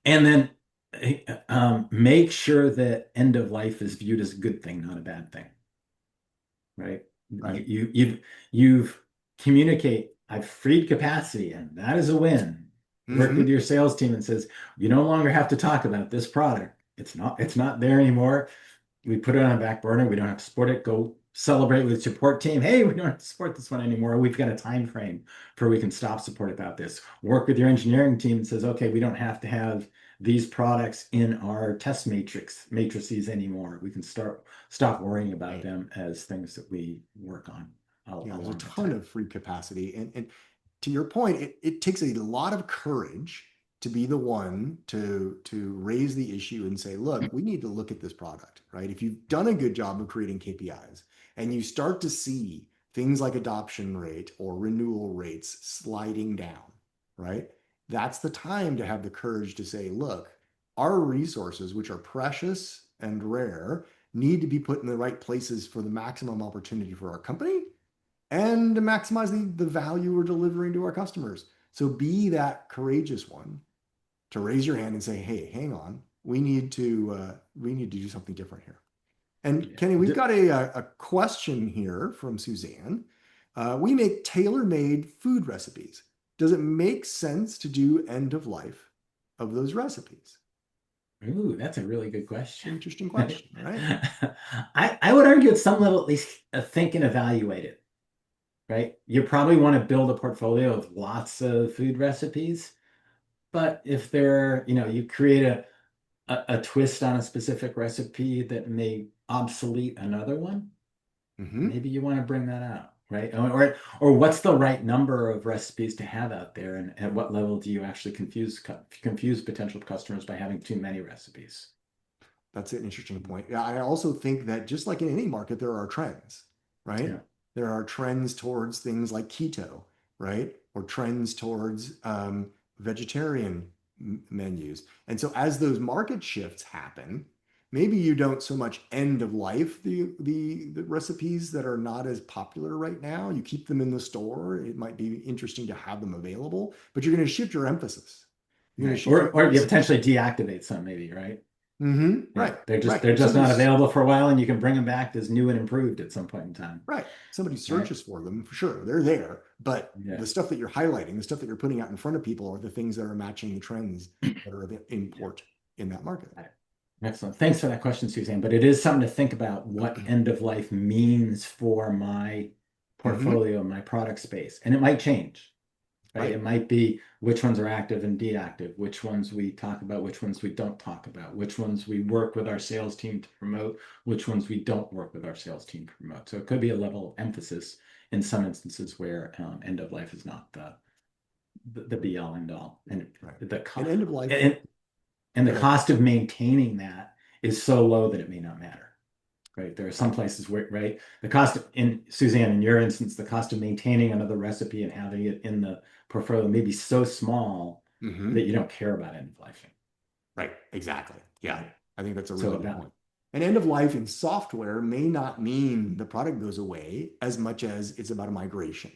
Speaker 1: And then make sure that end of life is viewed as a good thing, not a bad thing, right?
Speaker 2: Right.
Speaker 1: You've communicate, I've freed capacity, and that is a win. Work with
Speaker 2: Hmm.
Speaker 1: your sales team and says, you no longer have to talk about this product It's not there anymore. We put it on a back burner. We don't have to support it. Go celebrate with the support team. Hey, we don't have to support this one anymore. We've got a time frame for we can stop support about this. Work with your engineering team and says, okay, we don't have to have these products in our test matrices anymore. We can stop worrying about them as things that we work on
Speaker 2: Yeah, there's a
Speaker 1: along the
Speaker 2: ton
Speaker 1: time.
Speaker 2: of free capacity. And to your point, it takes a lot of courage to be the one to raise the issue and say, look, we need to look at this product, right? If you've done a good job of creating KPIs and you start to see things like adoption rate or renewal rates sliding down, right? That's the time to have the courage to say, look, our resources, which are precious and rare, need to be put in the right places for the maximum opportunity for our company and to maximize the value we're delivering to our customers. So be that courageous one to raise your hand and say, "Hey, hang on, we need to do something different here." And
Speaker 1: Yeah.
Speaker 2: Kenny, we've got a question here from Suzanne. We make tailor-made food recipes. Does it make sense to do end of life of those recipes?
Speaker 1: Ooh, that's a really good question.
Speaker 2: Interesting question, right?
Speaker 1: I would argue at some level, at least think and evaluate it, right? You probably want to build a portfolio of lots of food recipes, but if they're, you create a twist on a specific recipe that may obsolete another one,
Speaker 2: Mm-hmm.
Speaker 1: maybe you want to bring that out, right? Or what's the right number of recipes to have out there, and at what level do you actually confuse potential customers by having too many recipes?
Speaker 2: That's an interesting point. Yeah, I also think that just like in any market, there are trends, right?
Speaker 1: Yeah.
Speaker 2: There are trends towards things like keto, right? Or trends towards vegetarian menus. And so as those market shifts happen, maybe you don't so much end of life the recipes that are not as popular right now. You keep them in the store. It might be interesting to have them available, but you're going to shift your emphasis. You're going to
Speaker 1: Right.
Speaker 2: shift your
Speaker 1: Or you
Speaker 2: emphasis.
Speaker 1: potentially deactivate some, maybe, right? Yeah.
Speaker 2: Right,
Speaker 1: They're just
Speaker 2: right.
Speaker 1: they're
Speaker 2: If
Speaker 1: just not
Speaker 2: somebody's
Speaker 1: available for a while, and you can bring them back as new and improved at some point in time.
Speaker 2: right, somebody
Speaker 1: Right?
Speaker 2: searches for them for sure, they're there. But
Speaker 1: Yeah.
Speaker 2: the stuff that you're highlighting, the stuff that you're putting out in front of people, are the things that are matching the trends that are of import in that market.
Speaker 1: Got it. Excellent. Thanks for that question, Suzanne. But it is something to think about what end of life means for my
Speaker 2: Hmm.
Speaker 1: portfolio, my product space. And it might change, right?
Speaker 2: Right.
Speaker 1: It might be which ones are active and deactive, which ones we talk about, which ones we don't talk about, which ones we work with our sales team to promote, which ones we don't work with our sales team to promote. So it could be a level of emphasis in some instances where end of life is not the be all end all. And
Speaker 2: Right.
Speaker 1: the
Speaker 2: And end of life.
Speaker 1: and and
Speaker 2: Go
Speaker 1: the
Speaker 2: ahead.
Speaker 1: cost of maintaining that is so low that it may not matter, right? There are some
Speaker 2: Right.
Speaker 1: places where, right, the cost in Suzanne, in your instance, the cost of maintaining another recipe and having it in the portfolio may be so small that
Speaker 2: Hmm.
Speaker 1: you don't care about end of life,
Speaker 2: Right. Exactly. Yeah.
Speaker 1: right?
Speaker 2: I think that's a
Speaker 1: So
Speaker 2: really good
Speaker 1: about
Speaker 2: point. And end of life in software may not mean the product goes away as much as it's about a migration,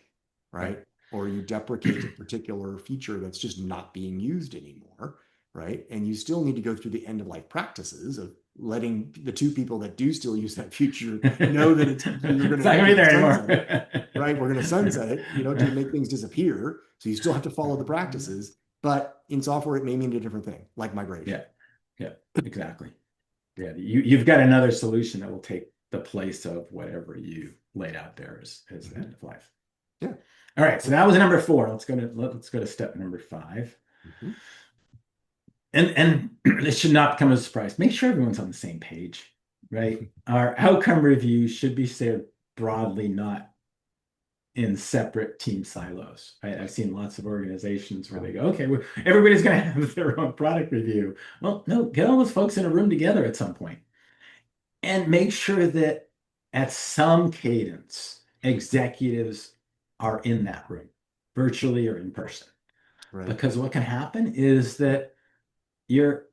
Speaker 1: right,
Speaker 2: right? Or you deprecate a particular feature that's just not being used anymore, right? And you still need to go through the end of life practices of letting the two people that do still use that feature know that you're
Speaker 1: it's
Speaker 2: gonna
Speaker 1: not gonna be
Speaker 2: you're gonna
Speaker 1: there
Speaker 2: sunset it,
Speaker 1: anymore.
Speaker 2: right? We're gonna sunset it, to make things disappear. So you still have to follow the practices, but in software it may mean a different thing, like migration.
Speaker 1: Yeah, yeah, exactly. Yeah, you've got another solution that will take the place of whatever you laid out there as the
Speaker 2: Mhm.
Speaker 1: end of life.
Speaker 2: Yeah.
Speaker 1: All right, so that was number four. Let's go to step number five.
Speaker 2: Mhm.
Speaker 1: And this should not become a surprise. Make sure everyone's on the same page, right? Our outcome review should be shared broadly, not in separate team silos. Right? I've seen lots of organizations where they go, okay, everybody's going to have their own product review. Well, no, get all those folks in a room together at some point and make sure that at some cadence, executives are in that room, virtually or in person.
Speaker 2: Right.
Speaker 1: Because what can happen is that your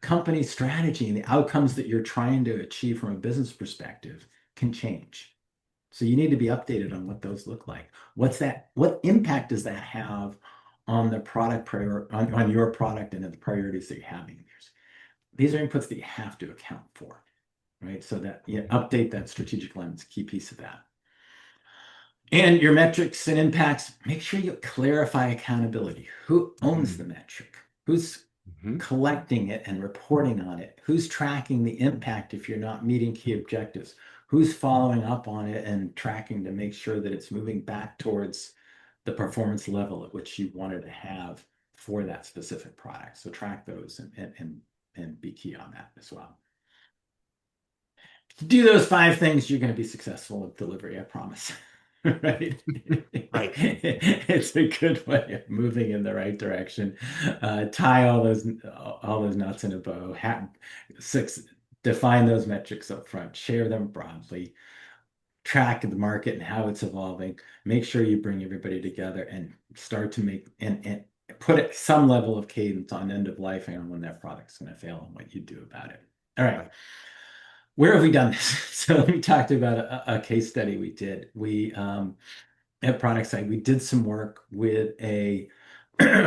Speaker 1: company strategy and the outcomes that you're trying to achieve from a business perspective can change. So you need to be updated on what those look like. What impact does that have on the product on your product and the priorities that you're having? These are inputs that you have to account for, right? So that you update that strategic lens, key piece of that. And your metrics and impacts, make sure you clarify accountability. Who owns the
Speaker 2: Mhm.
Speaker 1: metric? Who's
Speaker 2: Mhm.
Speaker 1: collecting it and reporting on it? Who's tracking the impact if you're not meeting key objectives? Who's following up on it and tracking to make sure that it's moving back towards the performance level at which you wanted to have for that specific product? So track those and be key on that as well. Do those 5 things, you're going to be successful with delivery, I promise. Right?
Speaker 2: Right.
Speaker 1: It's a good way of moving in the right direction. Tie all those knots in a bow. Define those metrics up front. Share them broadly. Track the market and how it's evolving. Make sure you bring everybody together and start to make and put some level of cadence on end of life and on when that product's going to fail and what you do about it. All right.
Speaker 2: Right.
Speaker 1: Where have we done this? So let me talk to you about a case study we did. We at Productside, we did some work with a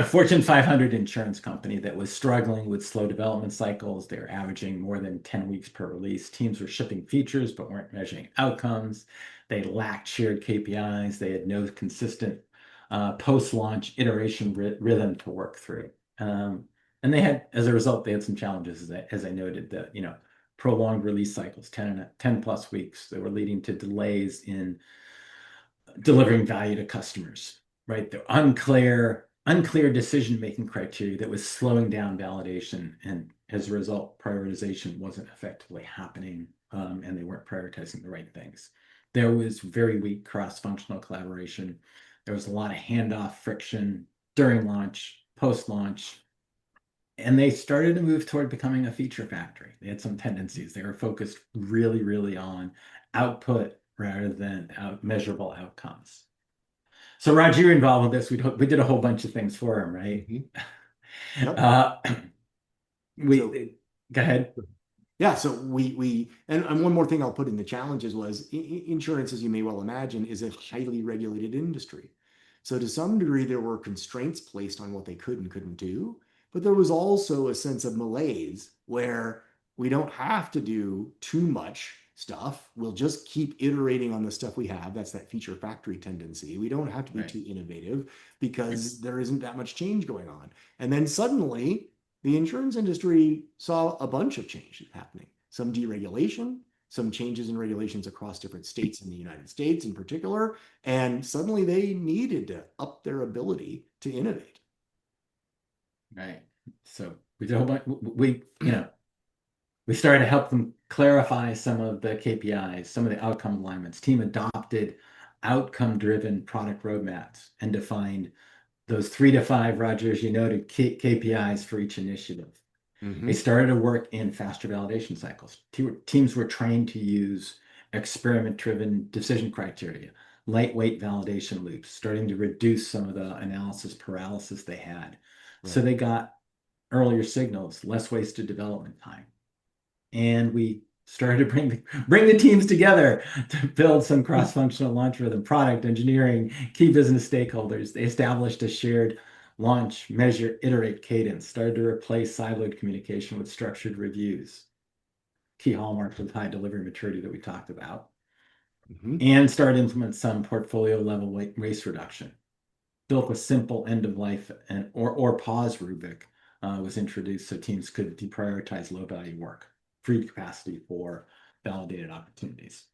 Speaker 1: Fortune 500 insurance company that was struggling with slow development cycles. They were averaging more than 10 weeks per release. Teams were shipping features but weren't measuring outcomes. They lacked shared KPIs. They had no consistent post-launch iteration rhythm to work through. And they had, as a result, they had some challenges, as I noted, that prolonged release cycles, 10 plus weeks, that were leading to delays in delivering value to customers, right? The unclear decision-making criteria that was slowing down validation, and as a result, prioritization wasn't effectively happening, and they weren't prioritizing the right things. There was very weak cross-functional collaboration. There was a lot of handoff friction during launch, post-launch, and they started to move toward becoming a feature factory. They had some tendencies. They were focused really, really on output rather than measurable outcomes. So Roger, you were involved with this. We did a whole bunch of things for him, right?
Speaker 2: Mhm. Yep.
Speaker 1: Uh,
Speaker 2: So
Speaker 1: go ahead.
Speaker 2: yeah, so and one more thing I'll put in the challenges was insurance, as you may well imagine, is a highly regulated industry. So to some degree, there were constraints placed on what they could and couldn't do, but there was also a sense of malaise where we don't have to do too much stuff. We'll just keep iterating on the stuff we have. That's that feature factory tendency. We don't have to be
Speaker 1: Right.
Speaker 2: too innovative because there isn't that much change going on. And then suddenly the insurance industry saw a bunch of changes happening, some deregulation, some changes in regulations across different states in the United States in particular, and suddenly they needed to up their ability to innovate.
Speaker 1: Right. So we did a whole bunch. We started to help them clarify some of the KPIs, some of the outcome alignments. Team adopted outcome-driven product roadmaps and defined those 3 to 5, Roger, as you noted, KPIs for each initiative. They
Speaker 2: Mm-hmm.
Speaker 1: started to work in faster validation cycles. Teams were trained to use experiment-driven decision criteria, lightweight validation loops, starting to reduce some of the analysis paralysis they had. So
Speaker 2: Right.
Speaker 1: they got earlier signals, less wasted development time. And we started to bring the teams together to build some cross-functional launch rhythm, product engineering, key business stakeholders. They established a shared launch, measure, iterate cadence, started to replace siloed communication with structured reviews, key hallmarks of high delivery maturity that we talked about,
Speaker 2: Mm-hmm.
Speaker 1: and started to implement some portfolio level waste reduction. Built a simple end of life or pause rubric was introduced so teams could deprioritize low value work, free capacity for validated opportunities.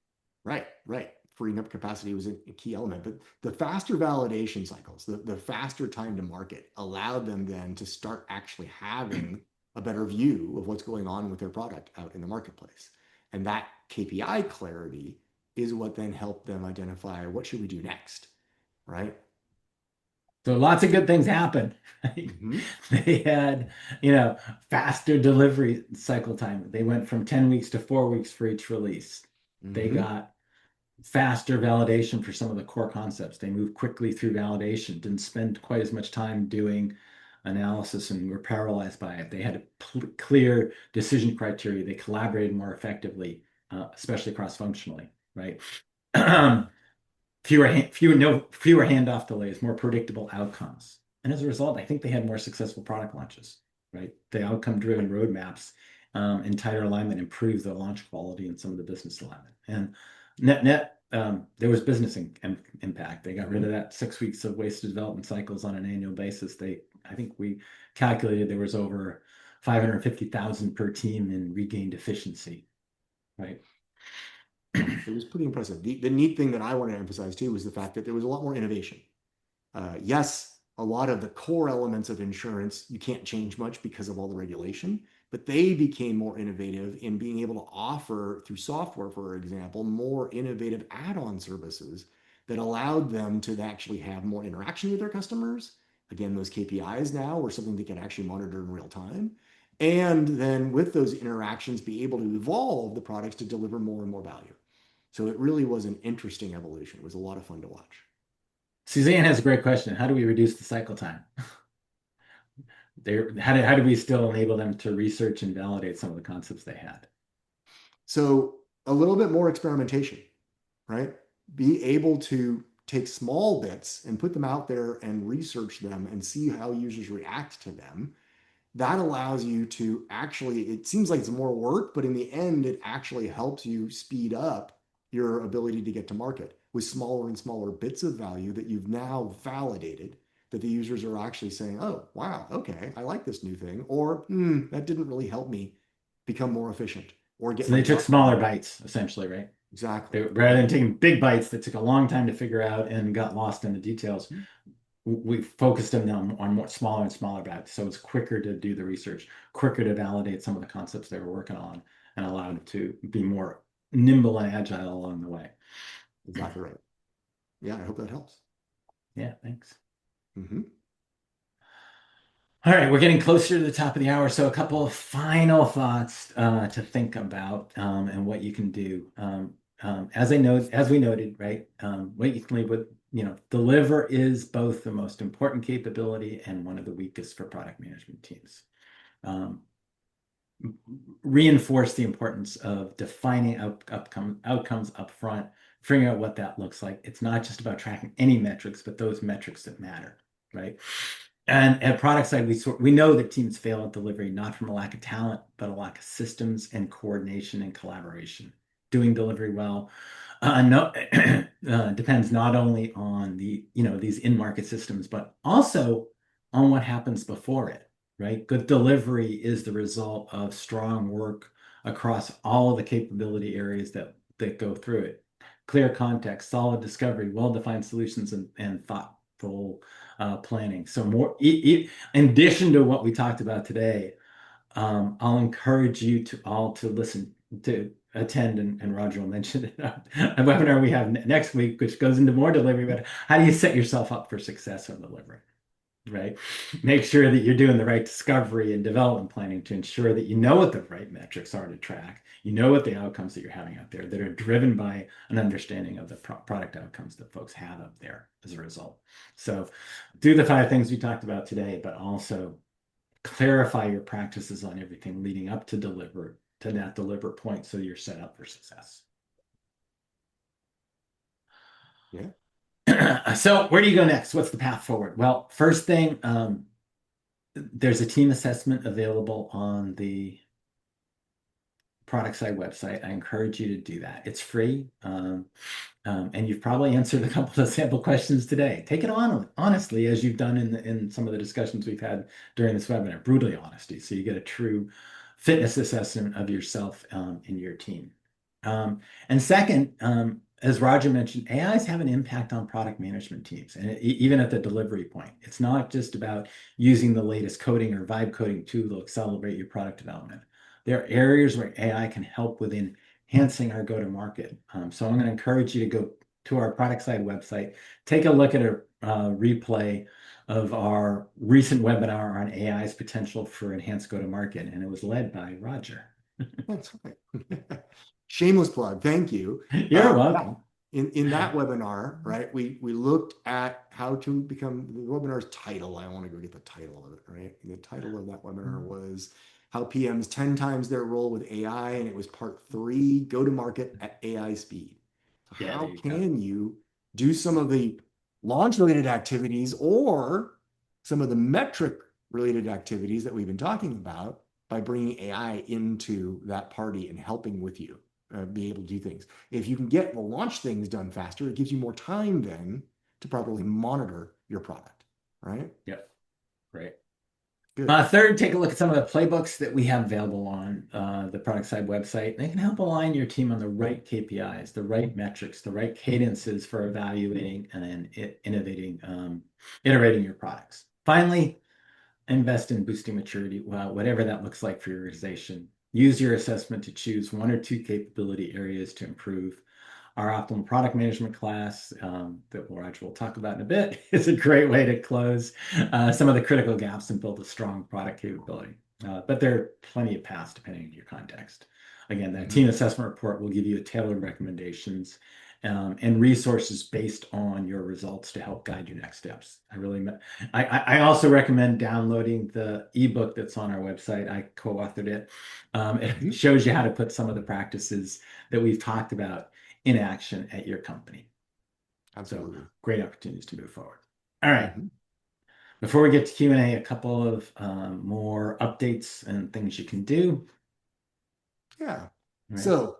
Speaker 2: Right, right. Freeing up capacity was a key element, but the faster validation cycles, the faster time to market allowed them then to start actually having a better view of what's going on with their product out in the marketplace. And that KPI clarity is what then helped them identify what should we do next, right?
Speaker 1: So lots of good things happened. Right?
Speaker 2: Mm-hmm.
Speaker 1: They had, faster delivery cycle time. They went from 10 weeks to 4 weeks for each release. They
Speaker 2: Mm-hmm.
Speaker 1: got faster validation for some of the core concepts. They moved quickly through validation, didn't spend quite as much time doing analysis and were paralyzed by it. They had a clear decision criteria. They collaborated more effectively, especially cross-functionally, right? Fewer handoff delays, more predictable outcomes. And as a result, I think they had more successful product launches, right? The outcome-driven roadmaps and tighter alignment improved the launch quality and some of the business alignment. And net, there was business impact. They got rid
Speaker 2: Mm-hmm.
Speaker 1: of that 6 weeks of wasted development cycles on an annual basis. They I think we calculated there was over 550,000 per team in regained efficiency, right?
Speaker 2: It was pretty impressive. The neat thing that I want to emphasize too was the fact that there was a lot more innovation. Yes, a lot of the core elements of insurance you can't change much because of all the regulation, but they became more innovative in being able to offer through software, for example, more innovative add-on services that allowed them to actually have more interaction with their customers. Again, those KPIs now are something they can actually monitor in real time. And then with those interactions, be able to evolve the products to deliver more and more value. So it really was an interesting evolution. It was a lot of fun to watch.
Speaker 1: Suzanne has a great question. How do we reduce the cycle time? How do we still enable them to research and validate some of the concepts they had?
Speaker 2: So a little bit more experimentation, right? Be able to take small bits and put them out there and research them and see how users react to them. That allows you to actually, it seems like it's more work, but in the end, it actually helps you speed up your ability to get to market with smaller and smaller bits of value that you've now validated that the users are actually saying, oh, wow, okay, I like this new thing. Or, that didn't really help me become more efficient or get
Speaker 1: So
Speaker 2: my
Speaker 1: they took
Speaker 2: job
Speaker 1: smaller
Speaker 2: done.
Speaker 1: bites, essentially, right?
Speaker 2: Exactly.
Speaker 1: Rather than taking big bites that took a long time to figure out and got lost in the details, we focused them on more smaller and smaller bites. So it's quicker to do the research, quicker to validate some of the concepts they were working on, and allow them to be more nimble and agile along the way.
Speaker 2: Exactly right. Yeah, I hope that helps.
Speaker 1: Yeah, thanks.
Speaker 2: Hmm.
Speaker 1: All right, we're getting closer to the top of the hour, so a couple of final thoughts to think about and what you can do. As we noted, right, what you can leave with, deliver is both the most important capability and one of the weakest for product management teams. Um, Reinforce the importance of defining outcomes up front, figuring out what that looks like. It's not just about tracking any metrics, but those metrics that matter, right? And at Productside, we know that teams fail at delivery not from a lack of talent, but a lack of systems and coordination and collaboration. Doing delivery well no, depends not only on these in-market systems, but also on what happens before it, right? Good delivery is the result of strong work across all of the capability areas that go through it. Clear context, solid discovery, well-defined solutions, and thoughtful planning. So in addition to what we talked about today, I'll encourage you to all to listen to attend, and Roger will mention it, a webinar we have next week, which goes into more delivery, but how do you set yourself up for success on delivery, right? Make sure that you're doing the right discovery and development planning to ensure that you know what the right metrics are to track, you know what the outcomes that you're having out there that are driven by an understanding of the product outcomes that folks have up there as a result. So do the 5 things we talked about today, but also clarify your practices on everything leading up to that deliver point so you're set up for success.
Speaker 2: Yeah.
Speaker 1: So where do you go next? What's the path forward? Well, first thing, there's a team assessment available on the Productside website. I encourage you to do that. It's free. And you've probably answered a couple of sample questions today. Take it on honestly, as you've done in some of the discussions we've had during this webinar, brutally honesty. So you get a true fitness assessment of yourself and your team. And second, as Roger mentioned, AIs have an impact on product management teams, and even at the delivery point. It's not just about using the latest coding or vibe coding tool to accelerate your product development. There are areas where AI can help with enhancing our go-to-market. So I'm going to encourage you to go to our Productside website, take a look at a replay of our recent webinar on AI's potential for enhanced go-to-market, and it was led by Roger.
Speaker 2: That's right. Shameless plug. Thank you.
Speaker 1: You're welcome.
Speaker 2: In that webinar, right, we looked at how to become the webinar's title. I want to go get the title of it, right? The title of that webinar was how PMs 10 times their role with AI, and it was part 3, go to market at AI speed. So
Speaker 1: Yeah,
Speaker 2: how
Speaker 1: there you go.
Speaker 2: can you do some of the launch related activities or some of the metric related activities that we've been talking about by bringing AI into that party and helping with you be able to do things. If you can get the launch things done faster, it gives you more time then to properly monitor your product, right?
Speaker 1: Yep. Right.
Speaker 2: Good.
Speaker 1: Third, take a look at some of the playbooks that we have available on the Productside website. They can help align your team on the right KPIs, the right metrics, the right cadences for evaluating and then innovating, iterating your products. Finally, invest in boosting maturity, well, whatever that looks like for your organization. Use your assessment to choose one or two capability areas to improve. Our optimal product management class that Roger will talk about in a bit is a great way to close some of the critical gaps and build a strong product capability. But there are plenty of paths depending on your context. Again, that
Speaker 2: Mhm.
Speaker 1: team assessment report will give you tailored recommendations and resources based on your results to help guide your next steps. I also recommend downloading the ebook that's on our website. I co-authored it. It
Speaker 2: Mhm.
Speaker 1: shows you how to put some of the practices that we've talked about in action at your company. So
Speaker 2: Absolutely.
Speaker 1: great opportunities to move forward. All right.
Speaker 2: Mhm.
Speaker 1: Before we get to Q&A, a couple of more updates and things you can do.
Speaker 2: Yeah.
Speaker 1: All right.
Speaker 2: So,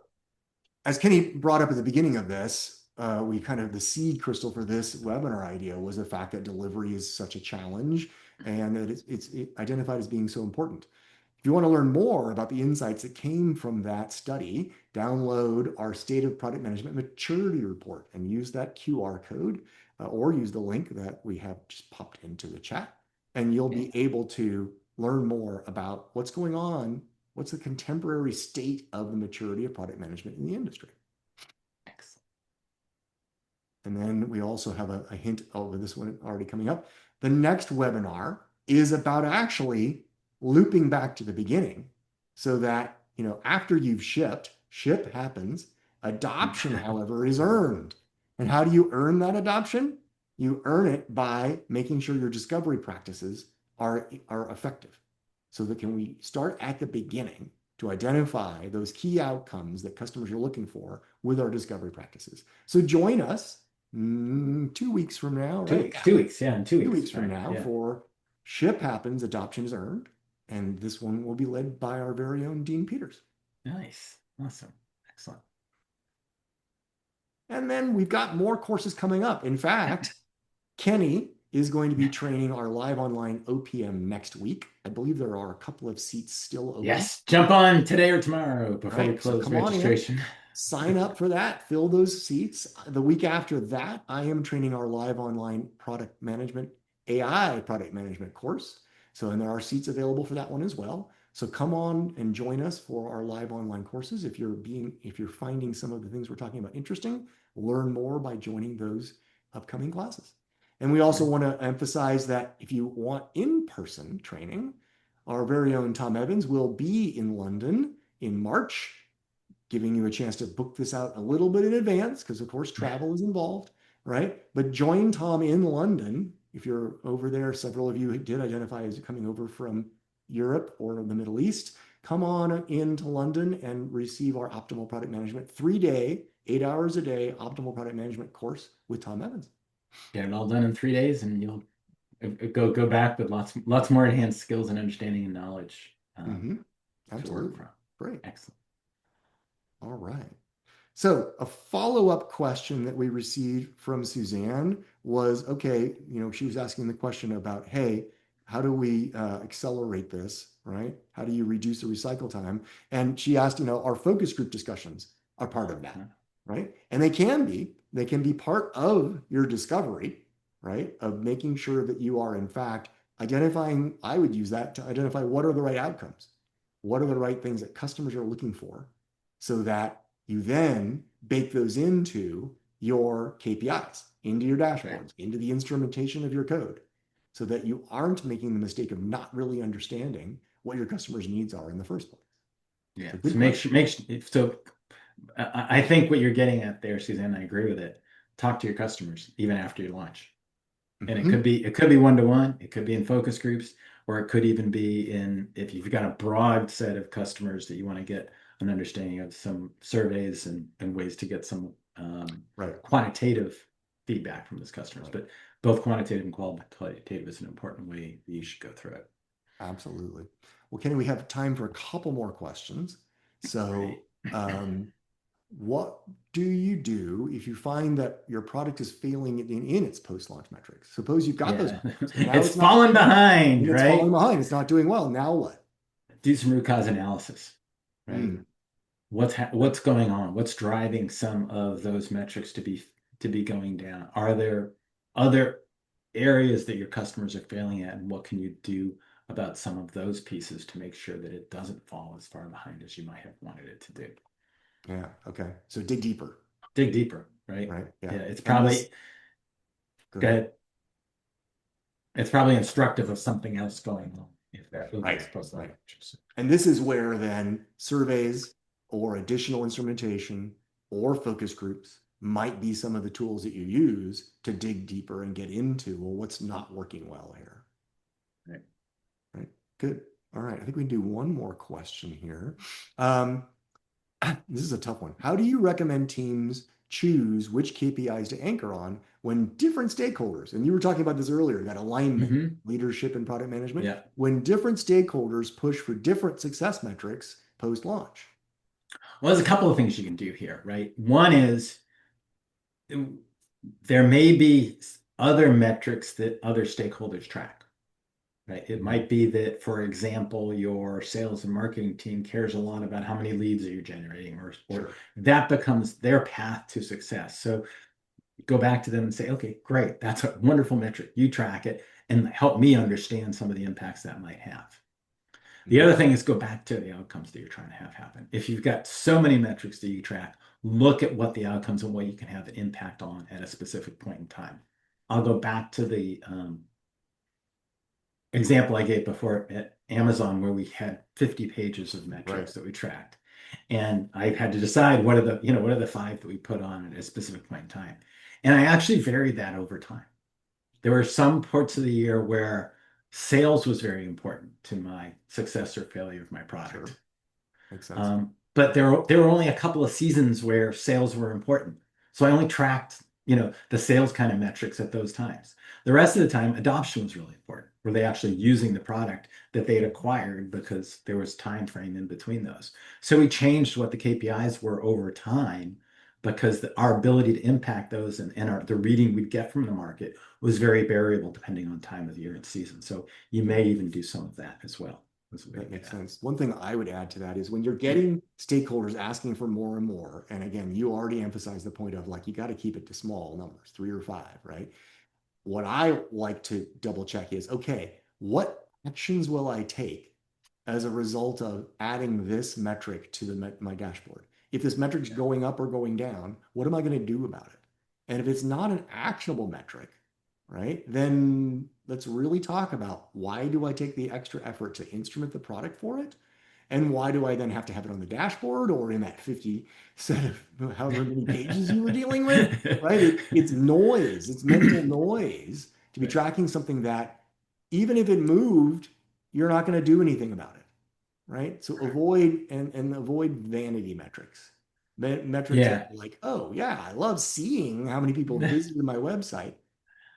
Speaker 2: as Kenny brought up at the beginning of this, we kind of the seed crystal for this webinar idea was the fact that delivery is such a challenge and that it's identified as being so important. If you want to learn more about the insights that came from that study, download our State of Product Management Maturity Report and use that QR code or use the link that we have just popped into the chat. And you'll
Speaker 1: Okay.
Speaker 2: be able to learn more about what's going on, what's the contemporary state of the maturity of product management in the industry.
Speaker 1: Excellent.
Speaker 2: And then we also have a hint over this one already coming up. The next webinar is about actually looping back to the beginning so that, after you've shipped, ship happens. Adoption, however, is earned. And how do you earn that adoption? You earn it by making sure your discovery practices are effective. So that can we start at the beginning to identify those key outcomes that customers are looking for with our discovery practices. So join us 2 weeks from now,
Speaker 1: Two
Speaker 2: right?
Speaker 1: weeks. 2 weeks. Yeah, in two
Speaker 2: 2 weeks
Speaker 1: weeks.
Speaker 2: from
Speaker 1: Right.
Speaker 2: now
Speaker 1: Yeah.
Speaker 2: for Ship Happens, Adoption is Earned. And this one will be led by our very own Dean Peters.
Speaker 1: Nice. Awesome. Excellent.
Speaker 2: And then we've got more courses coming up. In fact, Kenny is going to be training our live online OPM next week. I believe there are a couple of seats still open.
Speaker 1: Yes. Jump on today or tomorrow before we
Speaker 2: Right? So
Speaker 1: close
Speaker 2: come on in,
Speaker 1: registration.
Speaker 2: sign up for that, fill those seats. The week after that, I am training our live online product management, AI product management course. So, and there are seats available for that one as well. So come on and join us for our live online courses. If you're finding some of the things we're talking about interesting, learn more by joining those upcoming classes. And we also
Speaker 1: Right.
Speaker 2: want to emphasize that if you want in-person training, our very own Tom Evans will be in London in March, giving you a chance to book this out a little bit in advance because, of course, travel is involved, right? But join Tom in London. If you're over there, several of you did identify as coming over from Europe or the Middle East. Come on into London and receive our Optimal Product Management 3-day, 8 hours a day Optimal Product Management course with Tom Evans.
Speaker 1: Get it all done in 3 days, and you'll go back with lots more enhanced skills and understanding and knowledge
Speaker 2: Mm-hmm.
Speaker 1: to work
Speaker 2: Absolutely.
Speaker 1: from.
Speaker 2: Great.
Speaker 1: Excellent.
Speaker 2: All right. So a follow-up question that we received from Suzanne was, okay, she was asking the question about, hey, how do we accelerate this, right? How do you reduce the recycle time? And she asked, our focus group discussions are part of that, right? And they can be part of your discovery, right? Of making sure that you are in fact identifying, I would use that to identify what are the right outcomes, what are the right things that customers are looking for, so that you then bake those into your KPIs, into your
Speaker 1: Right.
Speaker 2: dashboards, into the instrumentation of your code, so that you aren't making the mistake of not really understanding what your customers' needs are in the first place.
Speaker 1: Yeah.
Speaker 2: So good
Speaker 1: So
Speaker 2: question.
Speaker 1: I think what you're getting at there, Suzanne, I agree with it. Talk to your customers even after your launch. And it could
Speaker 2: Mhm.
Speaker 1: be one-to-one, it could be in focus groups, or it could even be in if you've got a broad set of customers that you want to get an understanding of some surveys and ways to get some
Speaker 2: Right,
Speaker 1: quantitative feedback from those customers.
Speaker 2: right.
Speaker 1: But both quantitative and qualitative is an important way that you should go through it.
Speaker 2: Absolutely. Well, Kenny, we have time for a couple more questions.
Speaker 1: Right.
Speaker 2: So, What do you do if you find that your product is failing in its post-launch metrics? Suppose you've got those
Speaker 1: Yeah.
Speaker 2: metrics and now
Speaker 1: It's
Speaker 2: it's not
Speaker 1: fallen
Speaker 2: working
Speaker 1: behind,
Speaker 2: and it's falling
Speaker 1: right?
Speaker 2: behind. It's not doing well. Now what?
Speaker 1: Do some root cause analysis, right?
Speaker 2: Hmm.
Speaker 1: What's going on? What's driving some of those metrics to be going down? Are there other areas that your customers are failing at, and what can you do about some of those pieces to make sure that it doesn't fall as far behind as you might have wanted it to do?
Speaker 2: Yeah. Okay. So dig deeper,
Speaker 1: Dig deeper, right?
Speaker 2: right? Yeah.
Speaker 1: Yeah, it's
Speaker 2: And this,
Speaker 1: probably
Speaker 2: go ahead.
Speaker 1: good. It's probably instructive of something else going on if that
Speaker 2: Right.
Speaker 1: is supposed to
Speaker 2: Right.
Speaker 1: be.
Speaker 2: And this is where then surveys or additional instrumentation or focus groups might be some of the tools that you use to dig deeper and get into, well, what's not working well here?
Speaker 1: Right.
Speaker 2: Right. Good. All right. I think we can do one more question here. Um, this is a tough one. How do you recommend teams choose which KPIs to anchor on when different stakeholders, and you were talking about this earlier, that alignment,
Speaker 1: Hmm.
Speaker 2: leadership and product management,
Speaker 1: Yeah.
Speaker 2: when different stakeholders push for different success metrics post-launch?
Speaker 1: Well, there's a couple of things you can do here, right? One is there may be other metrics that other stakeholders track, right? It
Speaker 2: Mhm.
Speaker 1: might be that, for example, your sales and marketing team cares a lot about how many leads that you're generating, or
Speaker 2: Sure.
Speaker 1: that becomes their path to success. So go back to them and say, okay, great, that's a wonderful metric. You track it and help me understand some of the impacts that might have. The
Speaker 2: Mhm.
Speaker 1: other thing is go back to the outcomes that you're trying to have happen. If you've got so many metrics that you track, look at what the outcomes and what you can have an impact on at a specific point in time. I'll go back to the example I gave before at Amazon, where we had 50 pages of
Speaker 2: Right.
Speaker 1: metrics that we tracked. And I had to decide what are the five that we put on at a specific point in time. And I actually varied that over time. There were some parts of the year where sales was very important to my success or failure of my
Speaker 2: Sure.
Speaker 1: product.
Speaker 2: Makes sense.
Speaker 1: But there were only a couple of seasons where sales were important. So I only tracked, the sales kind of metrics at those times. The rest of the time, adoption was really important. Were they actually using the product that they had acquired, because there was time frame in between those. So we changed what the KPIs were over time, because our ability to impact those and the reading we'd get from the market was very variable depending on time of the year and season. So you may even do some of that as well. As a way to
Speaker 2: That
Speaker 1: get
Speaker 2: makes
Speaker 1: at
Speaker 2: sense. One thing I would add to that is when you're
Speaker 1: it.
Speaker 2: getting stakeholders asking for more and more, and again, you already emphasized the point of like you got to keep it to small numbers, 3 or 5, right? What I like to double check is okay, what actions will I take as a result of adding this metric to my dashboard? If this metric's
Speaker 1: Yeah.
Speaker 2: going up or going down, what am I going to do about it? And if it's not an actionable metric, right, then let's really talk about why do I take the extra effort to instrument the product for it? And why do I then have to have it on the dashboard or in that 50 set of however many pages you were dealing with? Right? It's noise, it's mental noise to be
Speaker 1: Right.
Speaker 2: tracking something that even if it moved, you're not going to do anything about it. Right? So
Speaker 1: Correct.
Speaker 2: and avoid vanity metrics. Metrics that
Speaker 1: Yeah.
Speaker 2: are like, oh yeah, I love seeing how many people visited my website,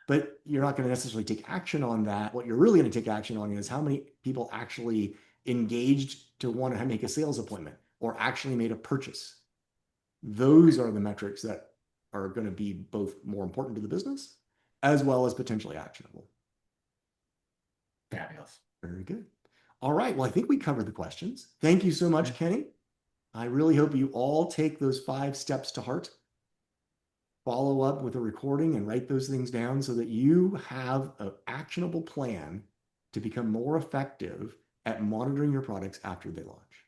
Speaker 2: but you're not going to necessarily take action on that. What you're really going to take action on is how many people actually engaged to want to make a sales appointment or actually made a purchase. Those are the metrics that are going to be both more important to the business as well as potentially actionable.
Speaker 1: Fabulous.
Speaker 2: Very good. All right. Well, I think we covered the questions. Thank you so much,
Speaker 1: Yeah.
Speaker 2: Kenny. I really hope you all take those 5 steps to heart, follow up with a recording and write those things down so that you have an actionable plan to become more effective at monitoring your products after they launch.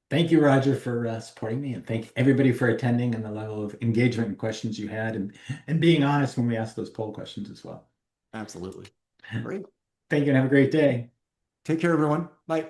Speaker 1: Thank you, Roger, for supporting me, and thank everybody for attending and the level of engagement and questions you had, and being honest when we asked those poll questions as well.
Speaker 2: Absolutely. Great.
Speaker 1: Thank you and have a great day.
Speaker 2: Take care, everyone. Bye.